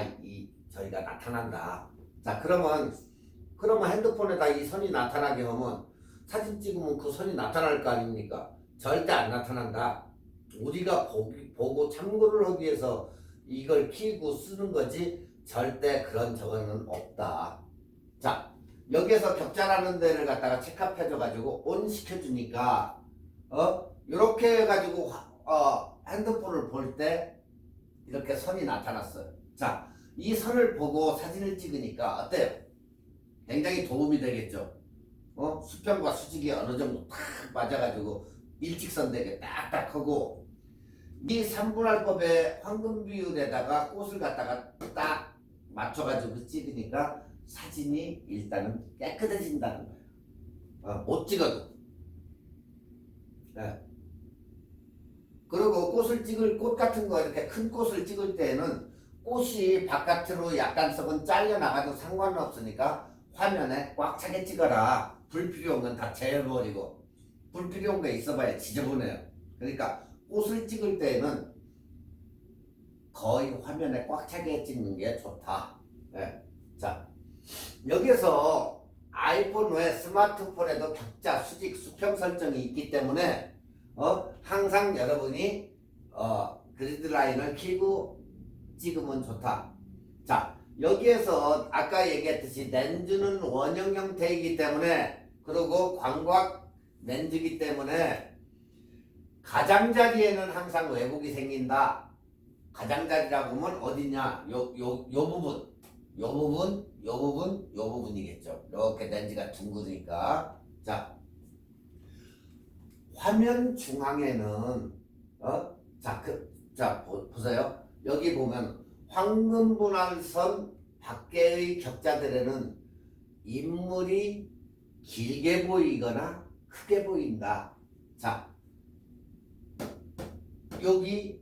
저희가 나타난다. 자, 그러면 핸드폰에다 이 선이 나타나게 하면 사진 찍으면 그 선이 나타날 거 아닙니까? 절대 안 나타난다. 우리가 보고 참고를 하기 위해서 이걸 키고 쓰는 거지 절대 그런 저거는 없다. 자, 여기에서 격자라는 데를 갖다가 체크해줘가지고 온 시켜주니까 이렇게 해가지고 핸드폰을 볼 때 이렇게 선이 나타났어요. 자, 이 선을 보고 사진을 찍으니까 어때요? 굉장히 도움이 되겠죠. 수평과 수직이 어느 정도 탁 맞아가지고 일직선 되게 딱딱하고 이 3분할법의 황금 비율에다가 꽃을 갖다가 딱 맞춰가지고 찍으니까 사진이 일단은 깨끗해진다는 거예요. 못 찍어도. 네. 그리고 꽃 같은 거 이렇게 큰 꽃을 찍을 때는 꽃이 바깥으로 약간 썩은 잘려나가도 상관은 없으니까 화면에 꽉 차게 찍어라. 불필요한 건 다 제어버리고 불필요한 게 있어봐야 지저분해요. 그러니까 꽃을 찍을 때는 거의 화면에 꽉 차게 찍는 게 좋다. 네. 자, 여기서 아이폰 외 스마트폰에도 격자, 수직, 수평 설정이 있기 때문에 항상 여러분이 그리드라인을 켜고 찍으면 좋다. 자, 여기에서 아까 얘기했듯이 렌즈는 원형 형태이기 때문에 그리고 광각 렌즈이기 때문에 가장자리에는 항상 왜곡이 생긴다. 가장자리라고 하면 어디냐? 요 부분이겠죠. 이렇게 렌즈가 둥그니까. 자, 화면 중앙에는 보세요. 여기 보면 황금분할선 밖에의 격자들에는 인물이 길게 보이거나 크게 보인다. 자, 여기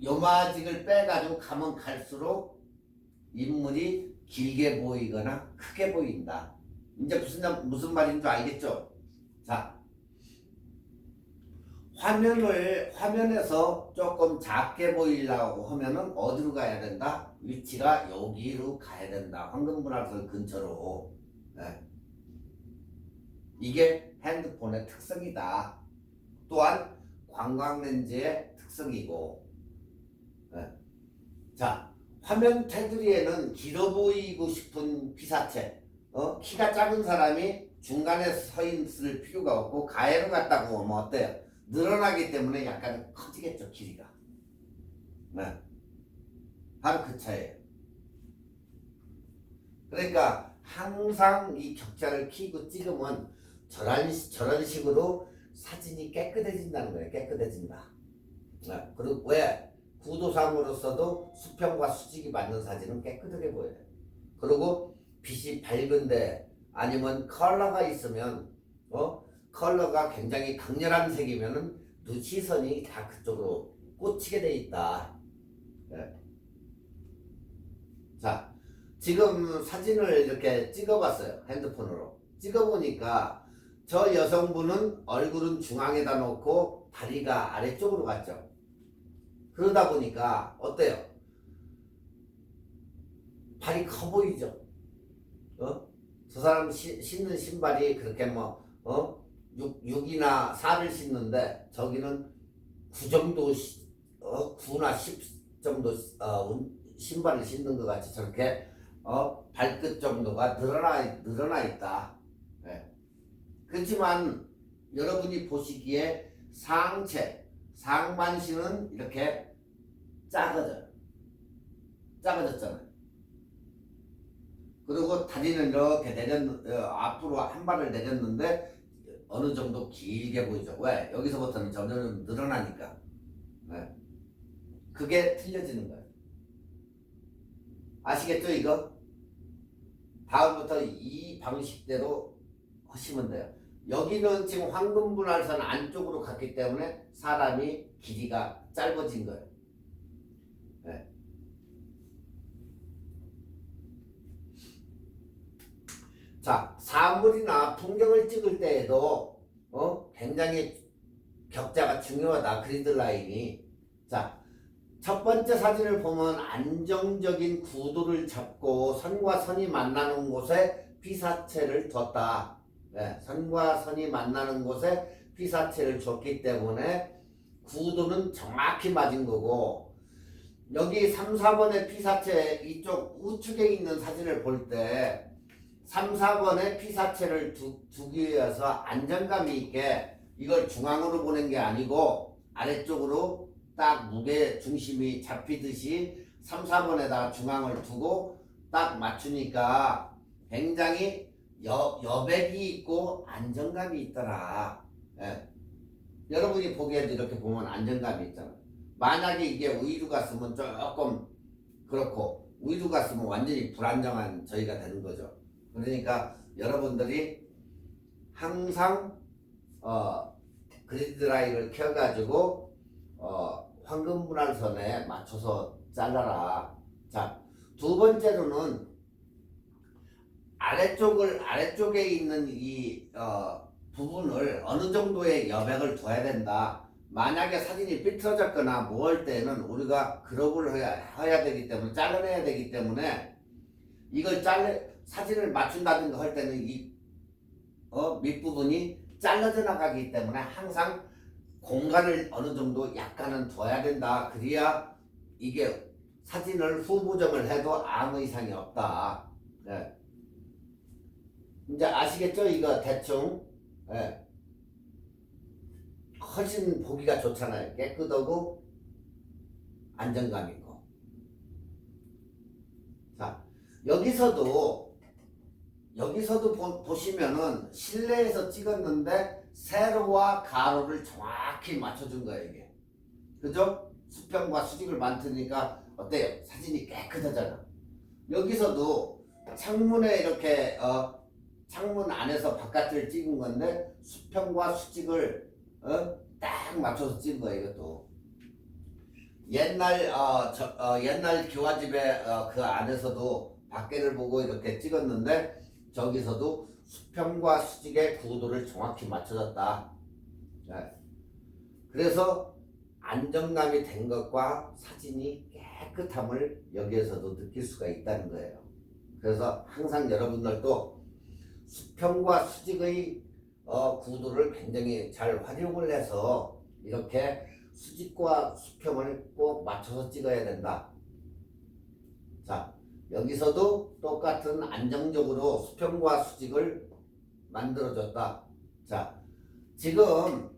요마직을 빼가지고 가면 갈수록 인물이 길게 보이거나 크게 보인다. 이제 무슨 말인 줄 알겠죠? 자, 화면에서 조금 작게 보이려고 하면은 어디로 가야 된다? 위치가 여기로 가야 된다. 황금분할선 근처로. 네. 이게 핸드폰의 특성이다. 또한 관광렌즈의 특성이고. 네. 자, 화면 테두리에는 길어 보이고 싶은 피사체, 키가 작은 사람이 중간에 서 있을 필요가 없고 가해로 갔다고 하면 어때요? 늘어나기 때문에 약간 커지겠죠, 길이가. 네. 바로 그 차이에요. 그러니까 항상 이 격자를 키고 찍으면 저런 식으로 사진이 깨끗해진다는 거예요. 깨끗해진다. 네. 그리고 왜? 구도상으로서도 수평과 수직이 맞는 사진은 깨끗하게 보여요. 그리고 빛이 밝은데 아니면 컬러가 있으면 컬러가 굉장히 강렬한 색이면은 시선이 다 그쪽으로 꽂히게 돼 있다. 네. 자, 지금 사진을 이렇게 찍어봤어요. 핸드폰으로. 찍어보니까 저 여성분은 얼굴은 중앙에다 놓고 다리가 아래쪽으로 갔죠. 그러다 보니까 어때요? 발이 커 보이죠? 저 사람 신는 신발이 그렇게 6이나 4를 신는데 저기는 9 정도 9나 10 정도 신발을 신는 것 같이 저렇게 발끝 정도가 늘어나 있다. 네. 그렇지만 여러분이 보시기에 상반신은 이렇게 작아졌잖아요. 그리고 다리는 이렇게 앞으로 한 발을 내렸는데 어느 정도 길게 보이죠. 왜? 여기서부터는 점점 늘어나니까. 네. 그게 틀려지는 거예요. 아시겠죠, 이거? 다음부터 이 방식대로 하시면 돼요. 여기는 지금 황금분할선 안쪽으로 갔기 때문에 사람이 길이가 짧아진 거예요. 네. 자, 사물이나 풍경을 찍을 때에도 굉장히 격자가 중요하다. 그리드 라인이. 자, 첫 번째 사진을 보면 안정적인 구도를 잡고 선과 선이 만나는 곳에 피사체를 뒀다. 네, 선과 선이 만나는 곳에 피사체를 줬기 때문에 구도는 정확히 맞은 거고, 여기 3, 4번의 피사체 이쪽 우측에 있는 사진을 볼 때 3, 4번의 피사체를 두기 위해서 안정감이 있게 이걸 중앙으로 보낸 게 아니고 아래쪽으로 딱 무게 중심이 잡히듯이 3, 4번에다가 중앙을 두고 딱 맞추니까 굉장히 여백이 있고 안정감이 있더라. 예. 여러분이 보기에도 이렇게 보면 안정감이 있잖아. 만약에 이게 우이루 갔으면 조금 그렇고 우이루 갔으면 완전히 불안정한 저희가 되는 거죠. 그러니까 여러분들이 항상 그리드 라인을 켜가지고 황금분할선에 맞춰서 잘라라. 자, 두 번째로는 아래쪽에 있는 이 부분을 어느 정도의 여백을 둬야 된다. 만약에 사진이 삐뚤어졌거나 뭐 할 때는 우리가 크롭을 해야 되기 때문에 잘라내야 되기 때문에 이걸 사진을 맞춘다든가 할 때는 이 밑부분이 잘라져 나가기 때문에 항상 공간을 어느 정도 약간은 둬야 된다. 그래야 이게 사진을 후보정을 해도 아무 이상이 없다. 네. 이제 아시겠죠? 이거 대충. 네. 훨씬 보기가 좋잖아요. 깨끗하고 안정감 있고. 자, 여기서도 보시면은 실내에서 찍었는데 세로와 가로를 정확히 맞춰준 거예요, 이게. 그죠? 수평과 수직을 맞추니까 어때요? 사진이 깨끗하잖아. 여기서도 창문에 이렇게 창문 안에서 바깥을 찍은 건데 수평과 수직을 딱 맞춰서 찍은 거야 이것도. 옛날 옛날 기와집에 그 안에서도 밖에를 보고 이렇게 찍었는데 저기서도 수평과 수직의 구도를 정확히 맞춰졌다. 네. 그래서 안정감이 된 것과 사진이 깨끗함을 여기에서도 느낄 수가 있다는 거예요. 그래서 항상 여러분들도 수평과 수직의 구도를 굉장히 잘 활용을 해서 이렇게 수직과 수평을 꼭 맞춰서 찍어야 된다. 자, 여기서도 똑같은 안정적으로 수평과 수직을 만들어줬다. 자, 지금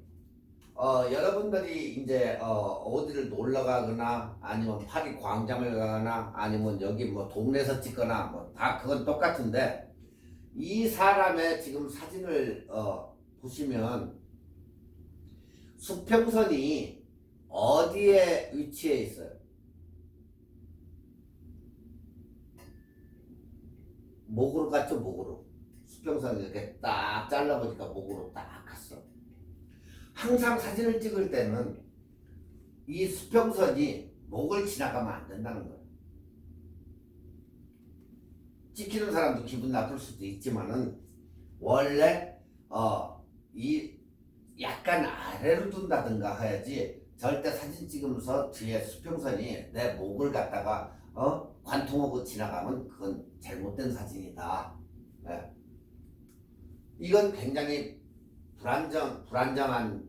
여러분들이 이제 어디를 놀러 가거나 아니면 파리 광장을 가거나 아니면 여기 뭐 동네에서 찍거나 뭐 다 그건 똑같은데 이 사람의 지금 사진을 보시면 수평선이 어디에 위치해 있어요? 목으로 갔죠, 목으로. 수평선이 이렇게 딱 잘라보니까 목으로 딱 갔어. 항상 사진을 찍을 때는 이 수평선이 목을 지나가면 안 된다는 거예요. 찍히는 사람도 기분 나쁠 수도 있지만은 원래 이 약간 아래로 둔다든가 해야지 절대 사진 찍으면서 뒤에 수평선이 내 목을 갖다가 관통하고 지나가면 그건 잘못된 사진이다. 네. 이건 굉장히 불안정한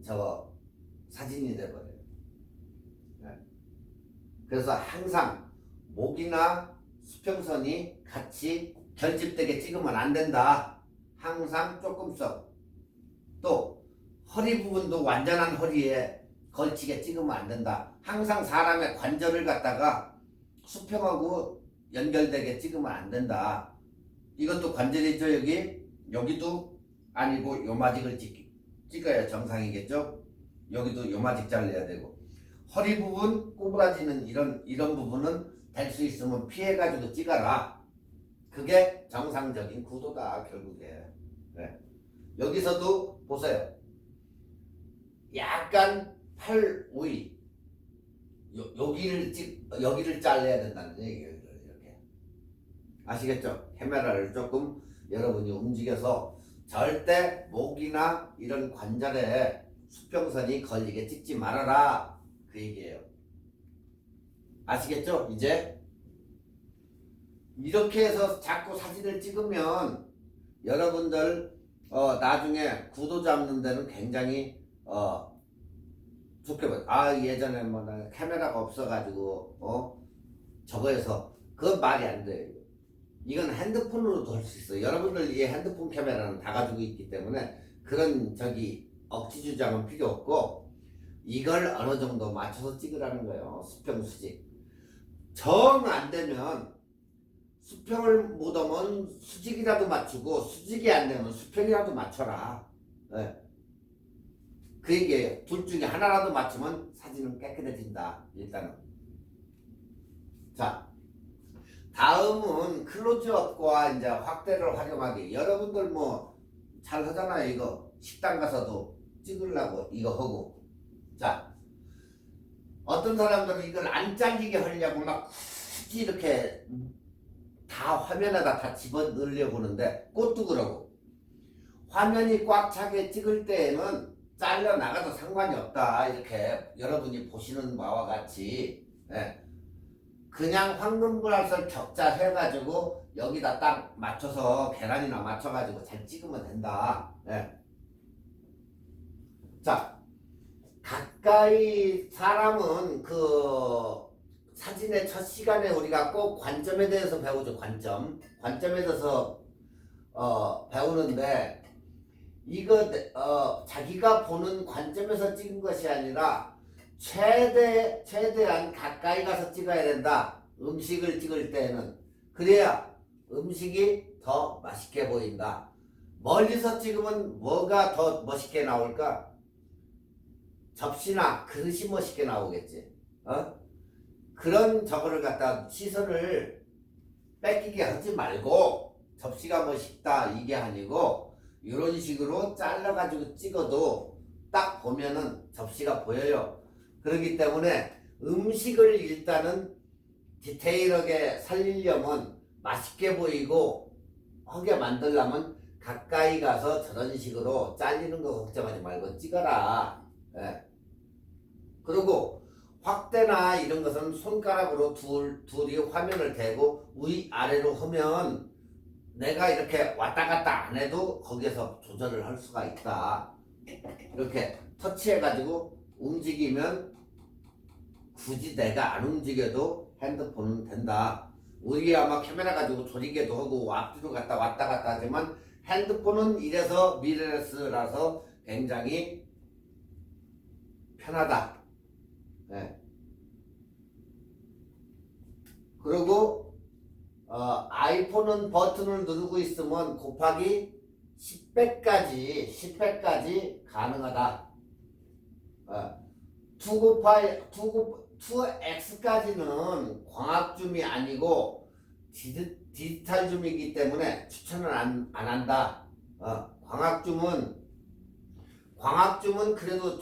사진이 돼버려요. 네. 그래서 항상 목이나 수평선이 같이 결집되게 찍으면 안 된다. 항상 조금씩. 또 허리 부분도 완전한 허리에 걸치게 찍으면 안 된다. 항상 사람의 관절을 갖다가 수평하고 연결되게 찍으면 안 된다. 이것도 관절이죠. 여기도 아니고 요마직을 찍어야 정상이겠죠. 여기도 요마직 잘라야 되고 허리 부분 꼬부라지는 이런 부분은 될 수 있으면 피해가지고 찍어라. 그게 정상적인 구도다 결국에. 네. 여기서도 보세요. 약간 팔 우위 여기를 잘라야 된다는 얘기예요. 이렇게 아시겠죠? 카메라를 조금 여러분이 움직여서 절대 목이나 이런 관절에 수평선이 걸리게 찍지 말아라 그 얘기예요. 아시겠죠? 이제 이렇게 해서 자꾸 사진을 찍으면 여러분들 나중에 구도 잡는 데는 굉장히 좋게 봐요. 예전에 뭐 카메라가 없어가지고 저거에서 그건 말이 안 돼요. 이건 핸드폰으로도 할 수 있어요. 여러분들 이 핸드폰 카메라는 다 가지고 있기 때문에 그런 억지 주장은 필요 없고 이걸 어느 정도 맞춰서 찍으라는 거예요. 수평 수직. 정 안 되면 수평을 못 오면 수직이라도 맞추고 수직이 안 되면 수평이라도 맞춰라. 네. 그 얘기예요. 둘 중에 하나라도 맞추면 사진은 깨끗해진다. 일단은. 자, 다음은 클로즈업과 이제 확대를 활용하기. 여러분들 뭐 잘 하잖아요. 이거 식당 가서도 찍으려고 이거 하고. 자, 어떤 사람들은 이걸 안 잘리게 하려고 막 굳이 이렇게 다 화면에다 다 집어넣으려고 하는데 그것도 그러고 화면이 꽉 차게 찍을 때에는 잘려 나가도 상관이 없다. 이렇게 여러분이 보시는 바와 같이 그냥 황금불알설 격자 해가지고 여기다 딱 맞춰서 계란이나 맞춰가지고 잘 찍으면 된다. 자, 가까이 사람은 그 사진의 첫 시간에 우리가 꼭 관점에 대해서 배우죠. 관점에 대해서 배우는데 이거 자기가 보는 관점에서 찍은 것이 아니라 최대한 가까이 가서 찍어야 된다. 음식을 찍을 때는 그래야 음식이 더 맛있게 보인다. 멀리서 찍으면 뭐가 더 멋있게 나올까? 접시나 그릇이 멋있게 나오겠지. 그런 저거를 갖다 시선을 뺏기게 하지 말고 접시가 멋있다 이게 아니고 이런 식으로 잘라가지고 찍어도 딱 보면은 접시가 보여요. 그렇기 때문에 음식을 일단은 디테일하게 살리려면 맛있게 보이고 하게 만들려면 가까이 가서 저런 식으로 잘리는 거 걱정하지 말고 찍어라. 예. 그리고 확대나 이런 것은 손가락으로 둘이 화면을 대고 위아래로 하면 내가 이렇게 왔다 갔다 안 해도 거기에서 조절을 할 수가 있다. 이렇게 터치해가지고 움직이면 굳이 내가 안 움직여도 핸드폰은 된다. 우리 아마 카메라 가지고 조리개도 하고 앞뒤로 갔다 왔다 갔다 하지만 핸드폰은 이래서 미러레스라서 굉장히 편하다. 네. 그리고 아이폰은 버튼을 누르고 있으면 곱하기 10배까지 가능하다. 2x까지는 광학줌이 아니고 디지털 줌이기 때문에 추천을 안 한다. 광학줌은 그래도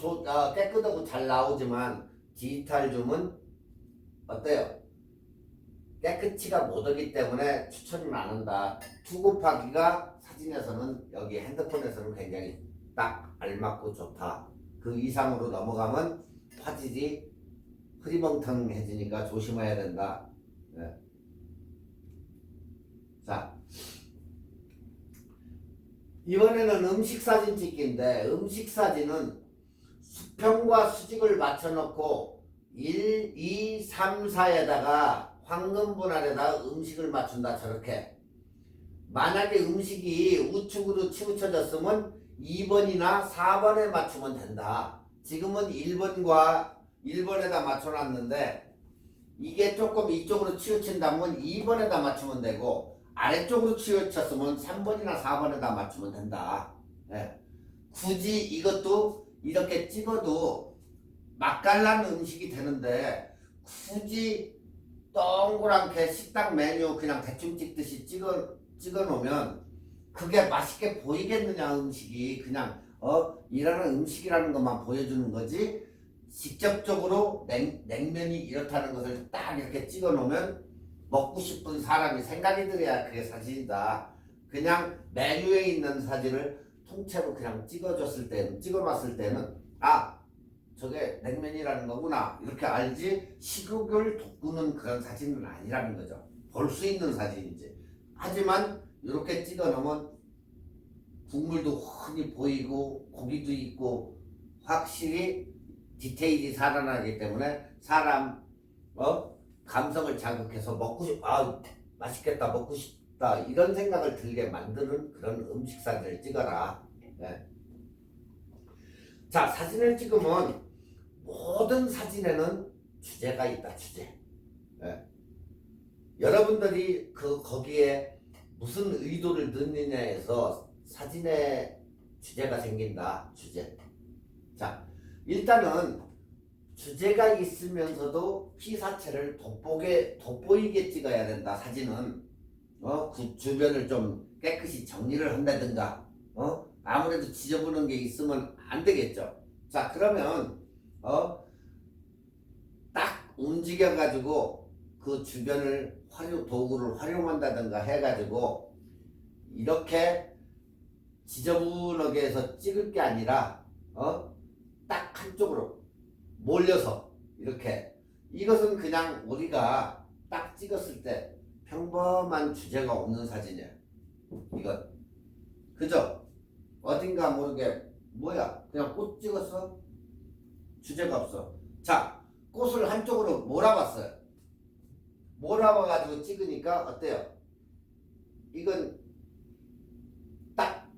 깨끗하고 잘 나오지만 디지털 줌은 어때요? 깨끗이가 못하기 때문에 추천은 안 한다. 2 곱하기가 사진에서는 여기 핸드폰에서는 굉장히 딱 알맞고 좋다. 그 이상으로 넘어가면 화질이 흐리멍텅해지니까 조심해야 된다. 네. 자, 이번에는 음식 사진 찍기인데 음식 사진은 수평과 수직을 맞춰놓고 1, 2, 3, 4에다가 황금 분할에다가 음식을 맞춘다. 저렇게 만약에 음식이 우측으로 치우쳐졌으면 2번이나 4번에 맞추면 된다. 지금은 1번에다 맞춰놨는데 이게 조금 이쪽으로 치우친다면 2번에다 맞추면 되고 아래쪽으로 치우쳤으면 3번이나 4번에다 맞추면 된다. 네. 굳이 이것도 이렇게 찍어도 맛깔난 음식이 되는데 굳이 동그랗게 식당 메뉴 그냥 대충 찍듯이 찍어 놓으면 그게 맛있게 보이겠느냐. 음식이 그냥 이라는 음식이라는 것만 보여주는 거지 직접적으로 냉면이 이렇다는 것을 딱 이렇게 찍어 놓으면 먹고 싶은 사람이 생각이 들어야 그게 사진이다. 그냥 메뉴에 있는 사진을 통째로 그냥 찍어놨을 때는 저게 냉면이라는 거구나 이렇게 알지 식욕을 돋구는 그런 사진은 아니라는 거죠. 볼 수 있는 사진이지. 하지만 이렇게 찍어 놓으면 국물도 흔히 보이고 고기도 있고 확실히 디테일이 살아나기 때문에 사람 감성을 자극해서 맛있겠다 먹고 싶다 이런 생각을 들게 만드는 그런 음식 사진을 찍어라. 네. 자, 사진을 찍으면 모든 사진에는 주제가 있다. 주제. 네. 여러분들이 거기에 무슨 의도를 넣느냐에서 사진의 주제가 생긴다. 주제. 자, 일단은 주제가 있으면서도 피사체를 돋보이게 찍어야 된다. 사진은 그 주변을 좀 깨끗이 정리를 한다든가 아무래도 지저분한 게 있으면 안 되겠죠. 자, 그러면 딱 움직여 가지고 그 주변을 도구를 활용한다든가 해가지고 이렇게 지저분하게 해서 찍을 게 아니라 딱 한쪽으로 몰려서 이렇게 이것은 그냥 우리가 딱 찍었을 때 평범한 주제가 없는 사진이에요. 이건 그죠? 어딘가 모르게 뭐야 그냥 꽃 찍었어? 주제가 없어. 자, 꽃을 한쪽으로 몰아봤어요. 몰아봐가지고 찍으니까 어때요? 이건 딱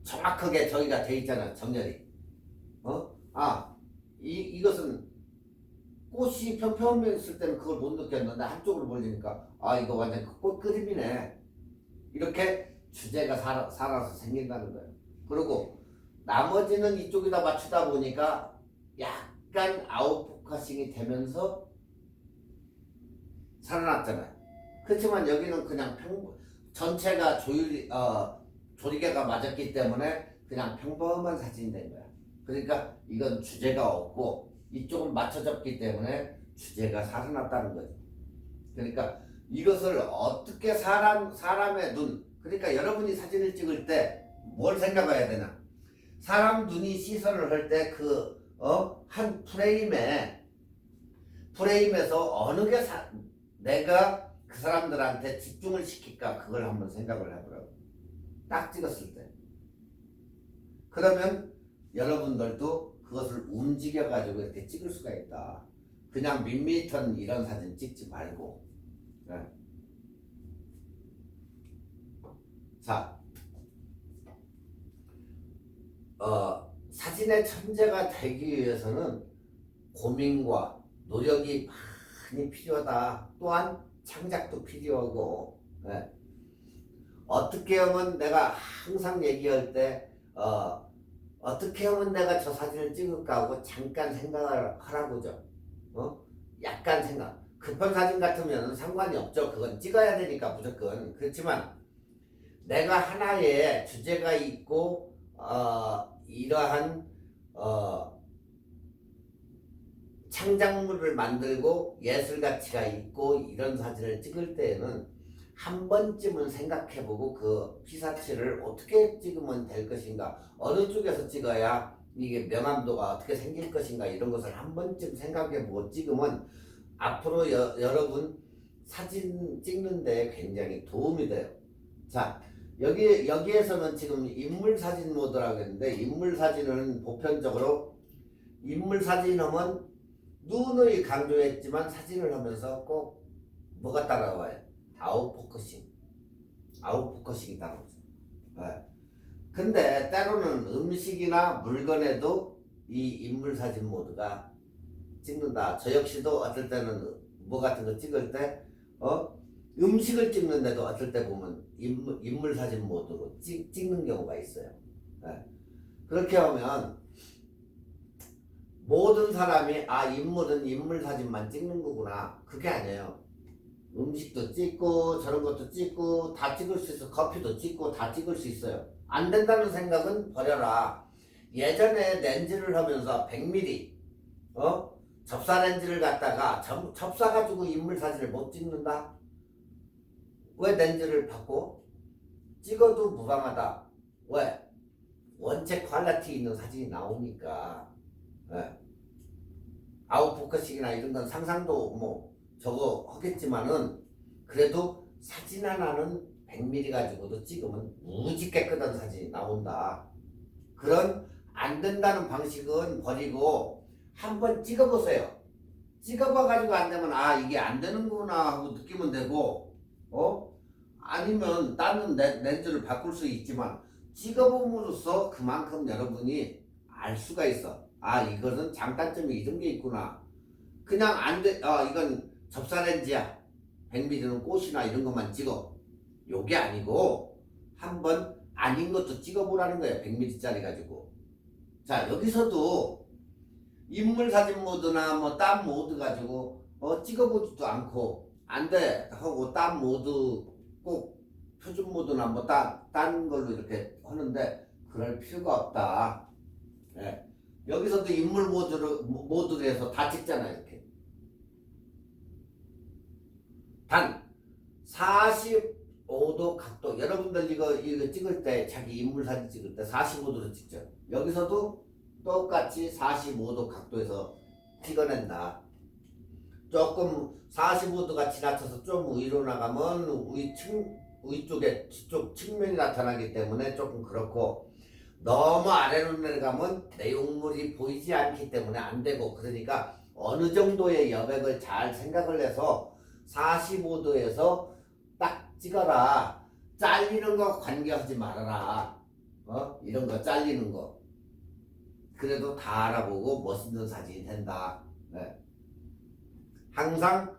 정확하게 저기가 돼 있잖아. 정렬이. 이것은 꽃이 평평하게 있을 때는 그걸 못 느꼈는데 한쪽으로 몰리니까 이거 완전 꽃 그림이네. 이렇게 주제가 살아서 생긴다는 거예요. 그리고 나머지는 이쪽에다 맞추다 보니까 약간 아웃포커싱이 되면서 살아났잖아요. 그렇지만 여기는 그냥 전체가 조리개가 맞았기 때문에 그냥 평범한 사진이 된 거야. 그러니까 이건 주제가 없고 이쪽은 맞춰졌기 때문에 주제가 살아났다는 거지. 그러니까 이것을 어떻게 사람의 눈, 그러니까 여러분이 사진을 찍을 때 뭘 생각해야 되나? 사람 눈이 시선을 할 때 한 프레임에서 어느 게 내가 그 사람들한테 집중을 시킬까? 그걸 한번 생각을 해보라고. 딱 찍었을 때. 그러면 여러분들도 그것을 움직여가지고 이렇게 찍을 수가 있다. 그냥 밋밋한 이런 사진 찍지 말고. 네. 자, 사진의 천재가 되기 위해서는 고민과 노력이 많이 필요하다. 또한 창작도 필요하고. 네. 어떻게 하면 내가 항상 얘기할 때 어떻게 하면 내가 저 사진을 찍을까 하고 잠깐 생각을 하라고죠. 약간 생각. 급한 사진 같으면 상관이 없죠. 그건 찍어야 되니까 무조건. 그렇지만 내가 하나의 주제가 있고 이러한 창작물을 만들고 예술 가치가 있고 이런 사진을 찍을 때에는 한 번쯤은 생각해보고 그 피사체를 어떻게 찍으면 될 것인가, 어느 쪽에서 찍어야 이게 명암도가 어떻게 생길 것인가, 이런 것을 한 번쯤 생각해보고 찍으면 앞으로 여러분 사진 찍는데 굉장히 도움이 돼요. 자, 여기에서는 지금 인물 사진 모드라고 했는데, 인물 사진은 보편적으로 인물 사진 하면 눈을 강조했지만 사진을 하면서 꼭 뭐가 따라와요? 아웃포커싱이 따라오죠. 네. 근데 때로는 음식이나 물건에도 이 인물 사진 모드가 찍는다. 저 역시도 어떨 때는 뭐 같은 거 찍을 때 음식을 찍는데도 어떨 때 보면 인물 사진 모드로 찍는 경우가 있어요. 네. 그렇게 하면 모든 사람이 인물은 인물 사진만 찍는 거구나. 그게 아니에요. 음식도 찍고 저런 것도 찍고 다 찍을 수 있어. 커피도 찍고 다 찍을 수 있어요. 안 된다는 생각은 버려라. 예전에 렌즈를 하면서 100mm 접사 렌즈를 갖다가 접사 가지고 인물 사진을 못 찍는다? 왜 렌즈를 바꿔? 찍어도 무방하다. 왜? 원체 퀄리티 있는 사진이 나오니까. 네. 아웃포커싱이나 이런 건 상상도 뭐 저거 하겠지만은 그래도 사진 하나는 100mm 가지고도 찍으면 무지 깨끗한 사진이 나온다. 그런 안 된다는 방식은 버리고 한번 찍어보세요. 찍어봐가지고 안 되면 이게 안 되는구나 하고 느끼면 되고, 아니면 다른 렌즈를 바꿀 수 있지만 찍어봄으로써 그만큼 여러분이 알 수가 있어. 이거는 장단점이 이런 게 있구나. 그냥 안 돼. 이건 접사 렌즈야. 100mm는 꽃이나 이런 것만 찍어. 요게 아니고 한번 아닌 것도 찍어보라는 거예요. 100mm짜리 가지고. 자, 여기서도 인물 사진 모드나 뭐 딴 모드 가지고 찍어보지도 않고 안 돼 하고 딴 모드 꼭 표준 모드나 뭐 딴 걸로 이렇게 하는데 그럴 필요가 없다. 네. 여기서도 인물 모드로 해서 다 찍잖아요. 이렇게. 단 45도 각도, 여러분들 이거 찍을 때, 자기 인물 사진 찍을 때 45도로 찍죠. 여기서도 똑같이 45도 각도에서 찍어낸다. 조금 45도가 지나쳐서 좀 위로 나가면 위쪽에 뒤쪽 측면이 나타나기 때문에 조금 그렇고, 너무 아래로 내려가면 내용물이 보이지 않기 때문에 안 되고, 그러니까 어느 정도의 여백을 잘 생각을 해서 45도에서 딱 찍어라. 잘리는 거 관계하지 말아라. 이런 거 잘리는 거. 그래도 다 알아보고 멋있는 사진이 된다. 네. 항상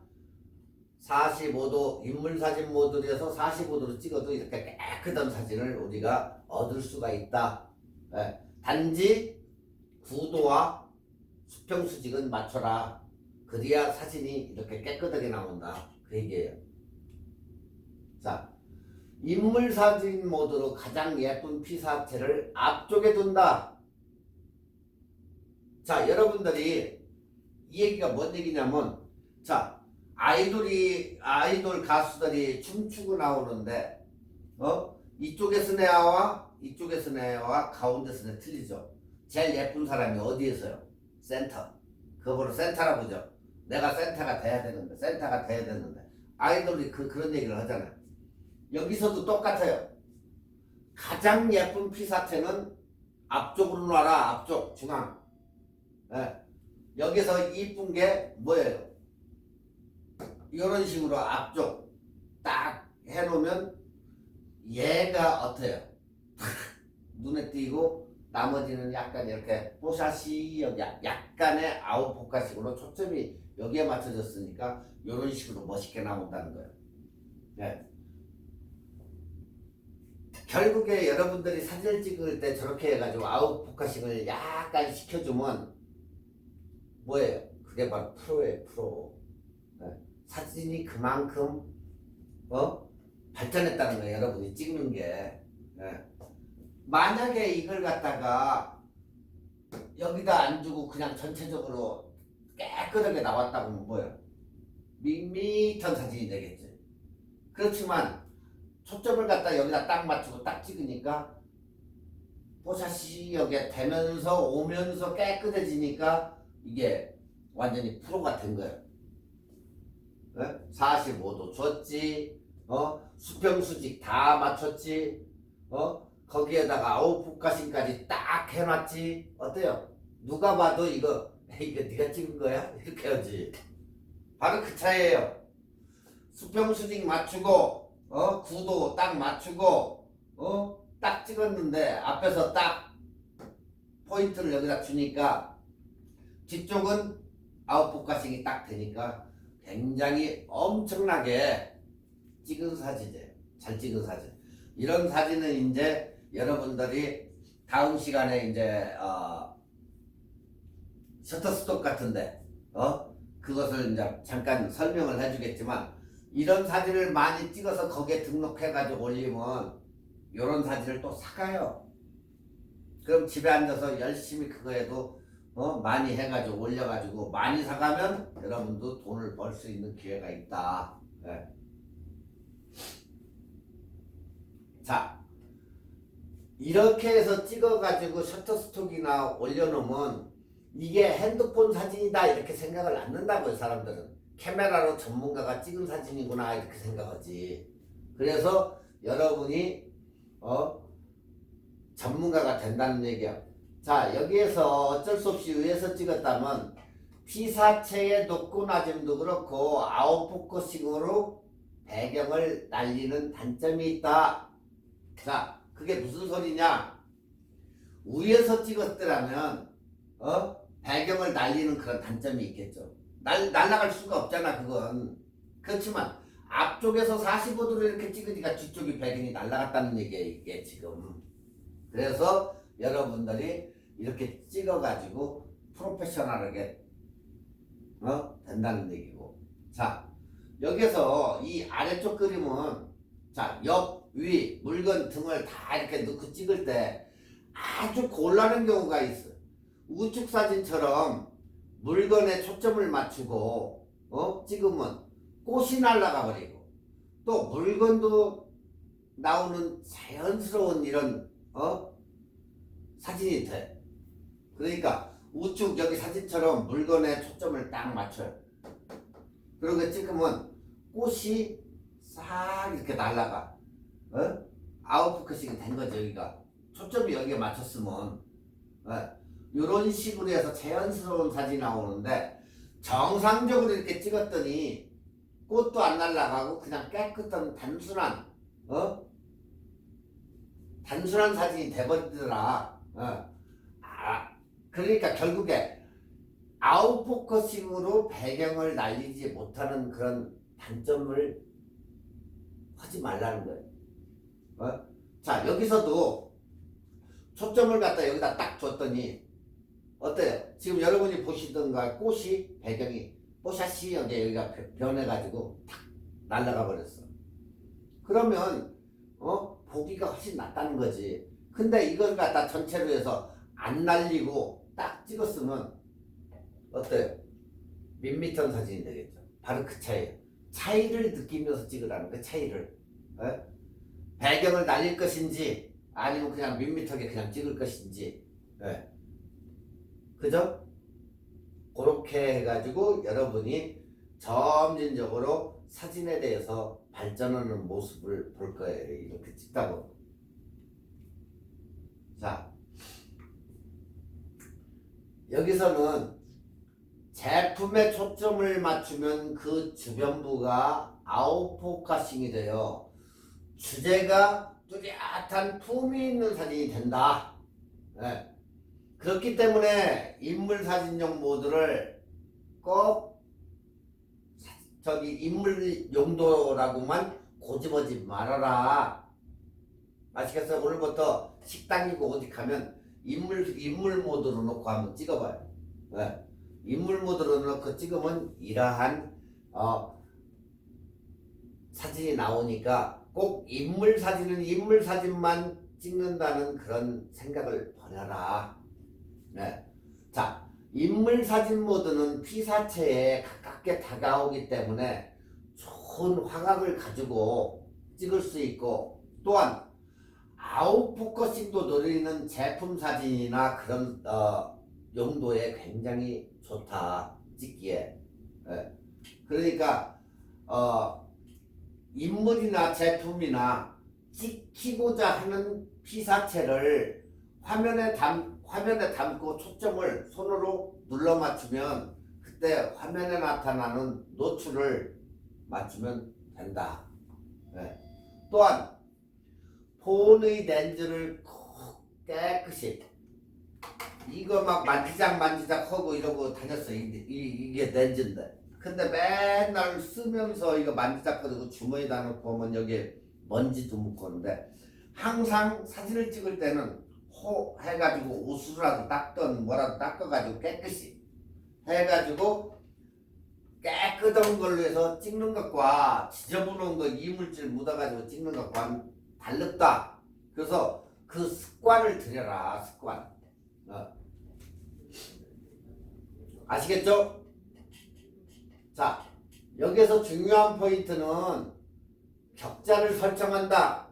45도 인물 사진 모드에서 45도로 찍어도 이렇게 깨끗한 사진을 우리가 얻을 수가 있다. 네. 단지 구도와 수평 수직은 맞춰라. 그래야 사진이 이렇게 깨끗하게 나온다. 그 얘기예요. 자, 인물 사진 모드로 가장 예쁜 피사체를 앞쪽에 둔다. 자, 여러분들이 이 얘기가 뭔 얘기냐면, 자, 아이돌 가수들이 춤추고 나오는데, 이쪽에 서내와 가운데 서내 틀리죠. 제일 예쁜 사람이 어디에서요? 센터. 그거를 센터라고 보죠. 내가 센터가 돼야 되는데. 아이돌이 그런 얘기를 하잖아요. 여기서도 똑같아요. 가장 예쁜 피사체는 앞쪽으로 놔라. 앞쪽, 중앙. 예. 여기서 이쁜 게 뭐예요? 이런 식으로 앞쪽 딱 해놓으면 얘가 어때요? 눈에 띄고 나머지는 약간 이렇게 뽀샤시 약간의 아웃포커식으로 초점이 여기에 맞춰졌으니까 이런 식으로 멋있게 나온다는 거예요. 네. 결국에 여러분들이 사진을 찍을 때 저렇게 해가지고 아웃포커싱을 약간 시켜주면 뭐예요? 그게 바로 프로예요, 프로. 네. 사진이 그만큼 발전했다는 거예요, 여러분이 찍는 게. 네. 만약에 이걸 갖다가 여기다 안 주고 그냥 전체적으로 깨끗하게 나왔다고 하면 뭐예요? 밋밋한 사진이 되겠지. 그렇지만 초점을 갖다 여기다 딱 맞추고 딱 찍으니까 뽀샤시 여기에 되면서 오면서 깨끗해지니까 이게 완전히 프로가 된 거예요. 네? 45도 줬지, 수평수직 다 맞췄지, 거기에다가 아웃포커싱까지 딱 해놨지. 어때요? 누가 봐도 이거 네가 찍은 거야? 이렇게 하지. 바로 그 차이에요. 수평수직 맞추고, 구도 딱 맞추고, 딱 찍었는데 앞에서 딱 포인트를 여기다 주니까 뒤쪽은 아웃포커싱이 딱 되니까 굉장히 엄청나게 찍은 사진이에요. 잘 찍은 사진. 이런 사진은 이제 여러분들이 다음 시간에 이제 셔터스톡 같은데 그것을 이제 잠깐 설명을 해주겠지만 이런 사진을 많이 찍어서 거기에 등록해가지고 올리면 이런 사진을 또 사가요. 그럼 집에 앉아서 열심히 그거에도 많이 해가지고 올려가지고 많이 사가면 여러분도 돈을 벌 수 있는 기회가 있다. 네. 자, 이렇게 해서 찍어가지고 셔터스톡이나 올려놓으면 이게 핸드폰 사진이다 이렇게 생각을 안 한다고요. 사람들은 카메라로 전문가가 찍은 사진이구나 이렇게 생각하지. 그래서 여러분이 전문가가 된다는 얘기야. 자, 여기에서 어쩔 수 없이 위에서 찍었다면 피사체의 높고 낮음도 그렇고 아웃포커싱으로 배경을 날리는 단점이 있다. 자, 그게 무슨 소리냐? 위에서 찍었더라면 배경을 날리는 그런 단점이 있겠죠. 날아갈 수가 없잖아, 그건. 그렇지만 앞쪽에서 45도로 이렇게 찍으니까 뒤쪽이 배경이 날아갔다는 얘기야, 이게 지금. 그래서 여러분들이 이렇게 찍어가지고 프로페셔널하게 된다는 얘기고. 자, 여기서 이 아래쪽 그림은 자, 옆, 위, 물건 등을 다 이렇게 넣고 찍을 때 아주 곤란한 경우가 있어. 우측 사진처럼 물건에 초점을 맞추고 찍으면 꽃이 날아가 버리고 또 물건도 나오는 자연스러운 이런 사진이 돼. 그러니까 우측 여기 사진처럼 물건에 초점을 딱 맞춰요. 그러고 찍으면 꽃이 싹 이렇게 날아가. 아웃포커싱이 된 거죠. 여기가 초점이 여기에 맞췄으면 이런 식으로 해서 자연스러운 사진이 나오는데 정상적으로 이렇게 찍었더니 꽃도 안 날아가고 그냥 깨끗한 단순한 사진이 돼버리더라. 그러니까 결국에 아웃포커싱으로 배경을 날리지 못하는 그런 단점을 하지 말라는 거예요. 자, 여기서도 초점을 갖다 여기다 딱 줬더니 어때요? 지금 여러분이 보시던가 꽃이 배경이 뽀샤시 여기가 변해가지고 탁 날아가 버렸어. 그러면 보기가 훨씬 낫다는 거지. 근데 이걸 갖다 전체로 해서 안 날리고 딱 찍었으면 어때요? 밋밋한 사진이 되겠죠. 바로 그 차이예요. 차이를 느끼면서 찍으라는 그 차이를. 에? 배경을 날릴 것인지 아니면 그냥 밋밋하게 그냥 찍을 것인지. 에? 그죠? 그렇게 해가지고 여러분이 점진적으로 사진에 대해서 발전하는 모습을 볼 거예요. 이렇게 찍다 보면. 자, 여기서는 제품에 초점을 맞추면 그 주변부가 아웃포커싱이 돼요. 주제가 뚜렷한 품이 있는 사진이 된다. 네. 그렇기 때문에 인물 사진용 모드를 꼭 인물 용도라고만 고집하지 말아라. 아시겠어요? 오늘부터 식당이고 어디 가면 인물 모드로 놓고 한번 찍어봐요. 네. 인물 모드로 놓고 찍으면 이러한 사진이 나오니까 꼭 인물 사진만 찍는다는 그런 생각을 버려라. 네. 자, 인물 사진 모드는 피사체에 가깝게 다가오기 때문에 좋은 화각을 가지고 찍을 수 있고, 또한 아웃포커싱도 노리는 제품 사진이나 그런 용도에 굉장히 좋다, 찍기에. 네. 그러니까 인물이나 제품이나 찍히고자 하는 피사체를 화면에 담고 초점을 손으로 눌러 맞추면 그때 화면에 나타나는 노출을 맞추면 된다. 네. 또한 폰의 렌즈를 꼭 깨끗이, 이거 막 만지작 하고 이러고 다녔어. 이게 렌즈인데. 근데 맨날 쓰면서 이거 만지작거리고 주머니에다 놓고 보면 여기 먼지도 묻고 오는데, 항상 사진을 찍을 때는 해가지고 옷이라도 닦던 뭐라도 닦아가지고 깨끗이 해가지고 깨끗한 걸로 해서 찍는 것과 지저분한 거 이물질 묻어가지고 찍는 것과는 다르다. 그래서 그 습관을 들여라. 습관. 아시겠죠? 자, 여기서 중요한 포인트는 격자를 설정한다,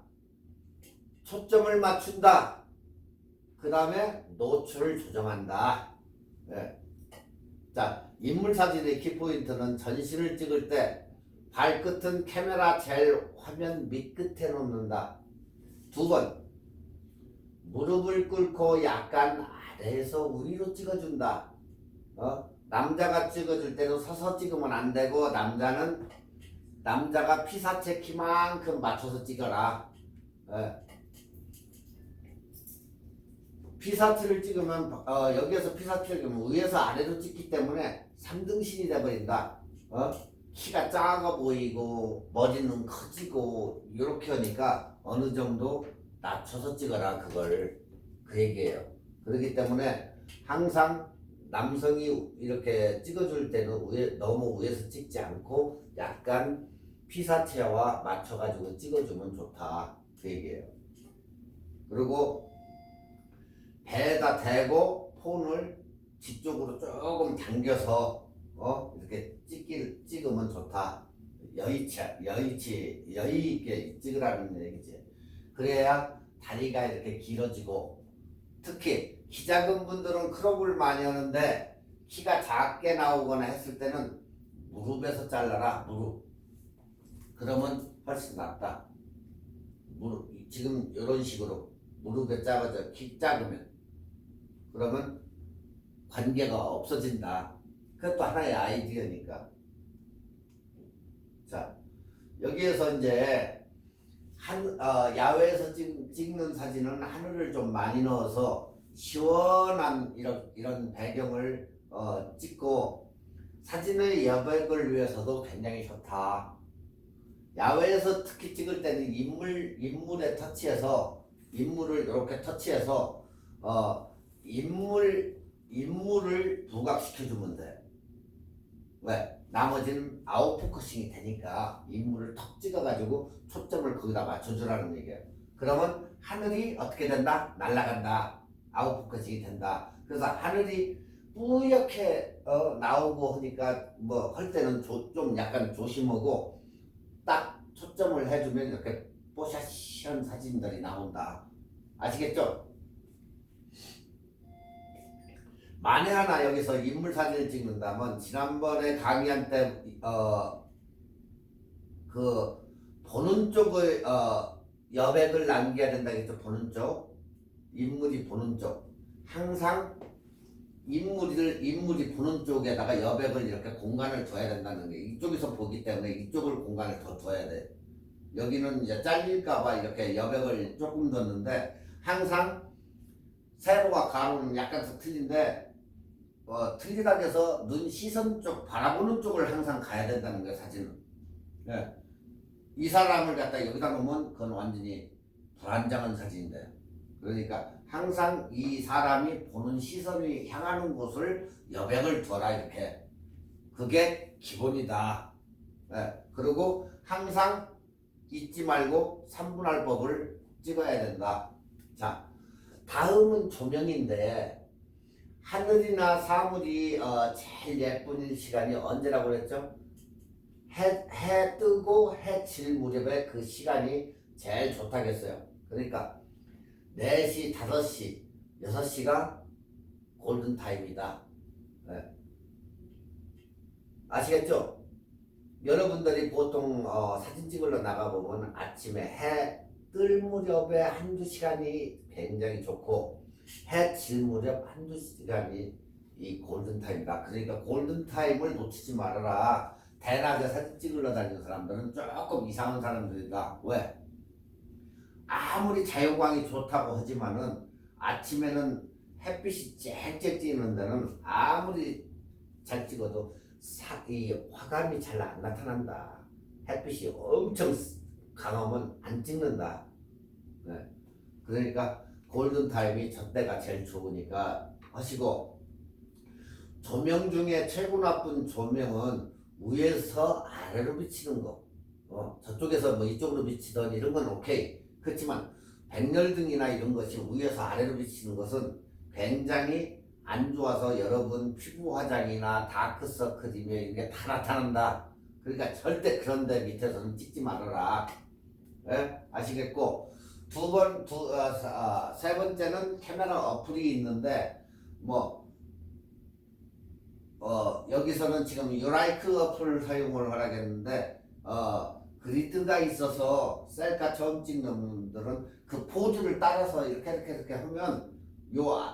초점을 맞춘다, 그 다음에 노출을 조정한다. 네. 자, 인물 사진의 키포인트는 전신을 찍을 때 발끝은 카메라 제일 화면 밑끝에 놓는다. 2번, 무릎을 꿇고 약간 아래에서 위로 찍어준다. 남자가 찍어줄 때는 서서 찍으면 안 되고, 남자가 피사체 키만큼 맞춰서 찍어라. 피사체를 찍으면 여기에서 피사체를 찍으면 위에서 아래로 찍기 때문에 3등신이 돼버린다. 키가 작아 보이고 머리는 커지고 이렇게 하니까 어느 정도 낮춰서 찍어라. 그걸 그 얘기예요. 그렇기 때문에 항상 남성이 이렇게 찍어줄 때는 너무 위에서 찍지 않고 약간 피사체와 맞춰가지고 찍어주면 좋다. 그 얘기예요. 그리고 배에다 대고 폰을 뒤쪽으로 조금 당겨서 이렇게 찍으면 좋다. 여유 있게 찍으라는 얘기지. 그래야 다리가 이렇게 길어지고, 특히 키 작은 분들은 크롭을 많이 하는데 키가 작게 나오거나 했을 때는 무릎에서 잘라라. 무릎. 그러면 훨씬 낫다. 지금 이런 식으로 무릎에 작아져 키 작으면, 그러면 관계가 없어진다. 그것도 하나의 아이디어니까. 자, 여기에서 이제 야외에서 찍는 사진은 하늘을 좀 많이 넣어서 시원한 이런 배경을 찍고, 사진의 여백을 위해서도 굉장히 좋다. 야외에서 특히 찍을 때는 인물을 이렇게 터치해서 인물을 부각시켜주면 돼. 왜? 나머지는 아웃포커싱이 되니까 인물을 턱 찍어가지고 초점을 거기다 맞춰주라는 얘기예요. 그러면 하늘이 어떻게 된다? 날아간다. 아웃포커싱이 된다. 그래서 하늘이 뿌옇게 나오고 하니까 뭐 할 때는 좀 약간 조심하고 딱 초점을 해주면 이렇게 뽀샤시한 사진들이 나온다. 아시겠죠? 만에 하나 여기서 인물 사진을 찍는다면 지난번에 강의한 때 그 보는 쪽을 여백을 남겨야 된다 했죠. 보는 쪽 인물이 보는 쪽 항상 인물이 보는 쪽에다가 여백을 이렇게 공간을 둬야 된다는 게 이쪽에서 보기 때문에 이쪽을 공간을 더 둬야 돼. 여기는 이제 잘릴까봐 이렇게 여백을 조금 뒀는데 항상 세로와 가로는 약간씩 틀린데 틀리다고 해서 눈 시선 쪽 바라보는 쪽을 항상 가야 된다는 거예요. 사진은. 네. 이 사람을 갖다 여기다 놓으면 그건 완전히 불안정한 사진인데요. 그러니까 항상 이 사람이 보는 시선이 향하는 곳을 여백을 둬라 이렇게. 그게 기본이다. 네. 그리고 항상 잊지 말고 3분할법을 찍어야 된다. 자, 다음은 조명인데 하늘이나 사물이 제일 예쁜 시간이 언제라고 그랬죠? 해 뜨고 해 질 무렵에 그 시간이 제일 좋다겠어요. 그러니까 4시, 5시, 6시가 골든타임이다. 네. 아시겠죠? 여러분들이 보통 사진 찍으러 나가보면 아침에 해 뜰 무렵에 한두 시간이 굉장히 좋고 해 질 무렵 한두 시간이 이 골든타임이다. 그러니까 골든타임을 놓치지 말아라. 대낮에 사진 찍으러 다니는 사람들은 조금 이상한 사람들이다. 왜? 아무리 자연광이 좋다고 하지만은 아침에는 햇빛이 쨍쨍 찌는 데는 아무리 잘 찍어도 이 화감이 잘 안 나타난다. 햇빛이 엄청 강하면 안 찍는다. 네. 그러니까 골든타임이 저때가 제일 좋으니까 하시고, 조명 중에 최고 나쁜 조명은 위에서 아래로 비치는 거. 저쪽에서 뭐 이쪽으로 비치던 이런 건 오케이. 그렇지만 백열등이나 이런 것이 위에서 아래로 비치는 것은 굉장히 안 좋아서 여러분 피부 화장이나 다크서클이며 이게 다 나타난다. 그러니까 절대 그런데 밑에서는 찍지 말아라. 예? 아시겠고, 세 번째는 카메라 어플이 있는데 여기서는 지금 유라이크 어플을 사용을 하라겠는데 그리드가 있어서 셀카 처음 찍는 분들은 그 포즈를 따라서 이렇게 하면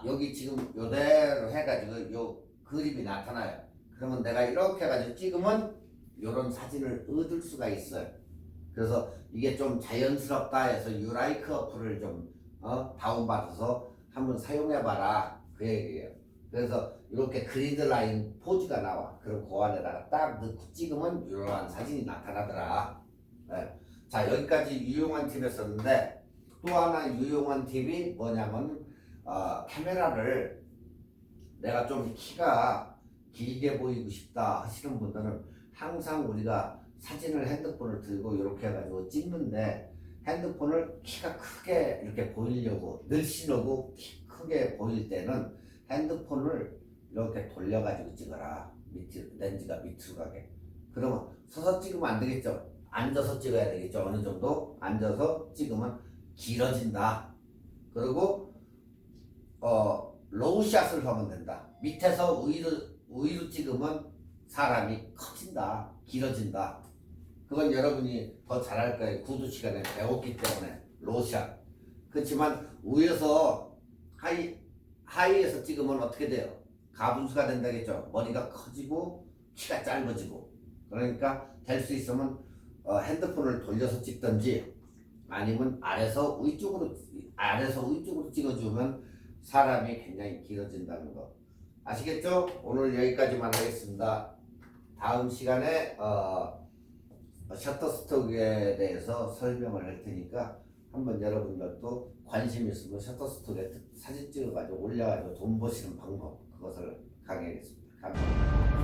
여기 지금 요대로 해가지고 요 그림이 나타나요. 그러면 내가 이렇게 해가지고 찍으면 요런 사진을 얻을 수가 있어요. 그래서 이게 좀 자연스럽다 해서 유라이크 어플을 좀 다운받아서 한번 사용해봐라 그 얘기예요. 그래서 이렇게 그리드 라인 포즈가 나와. 그럼 그 안에다가 딱 넣고 찍으면 이러한 사진이 나타나더라. 네. 자, 여기까지 유용한 팁이었었는데 또 하나 유용한 팁이 뭐냐면 카메라를 내가 좀 키가 길게 보이고 싶다 하시는 분들은 항상 우리가 사진을 핸드폰을 들고 이렇게 해가지고 찍는데 핸드폰을 키가 크게 이렇게 보이려고 늘씬하고 키 크게 보일 때는 핸드폰을 이렇게 돌려가지고 찍어라. 렌즈가 밑으로 가게. 그러면 서서 찍으면 안 되겠죠. 앉아서 찍어야 되겠죠. 어느 정도 앉아서 찍으면 길어진다. 그리고 로우샷을 하면 된다. 밑에서 위로 찍으면 사람이 커진다. 길어진다. 그건 여러분이 더 잘할 거예요. 구두 시간에 배웠기 때문에 로우샷. 그렇지만 위에서 하이에서 찍으면 어떻게 돼요? 가분수가 된다겠죠. 머리가 커지고 키가 짧아지고. 그러니까 될 수 있으면 핸드폰을 돌려서 찍든지 아니면 아래서 위쪽으로 찍어주면 사람이 굉장히 길어진다는 거 아시겠죠? 오늘 여기까지만 하겠습니다. 다음 시간에 셔터스톡에 대해서 설명을 할 테니까 한번 여러분들도 관심 있으면 셔터스톡에 사진 찍어가지고 올려가지고 돈 버시는 방법 그것을 강의하겠습니다. 감사합니다.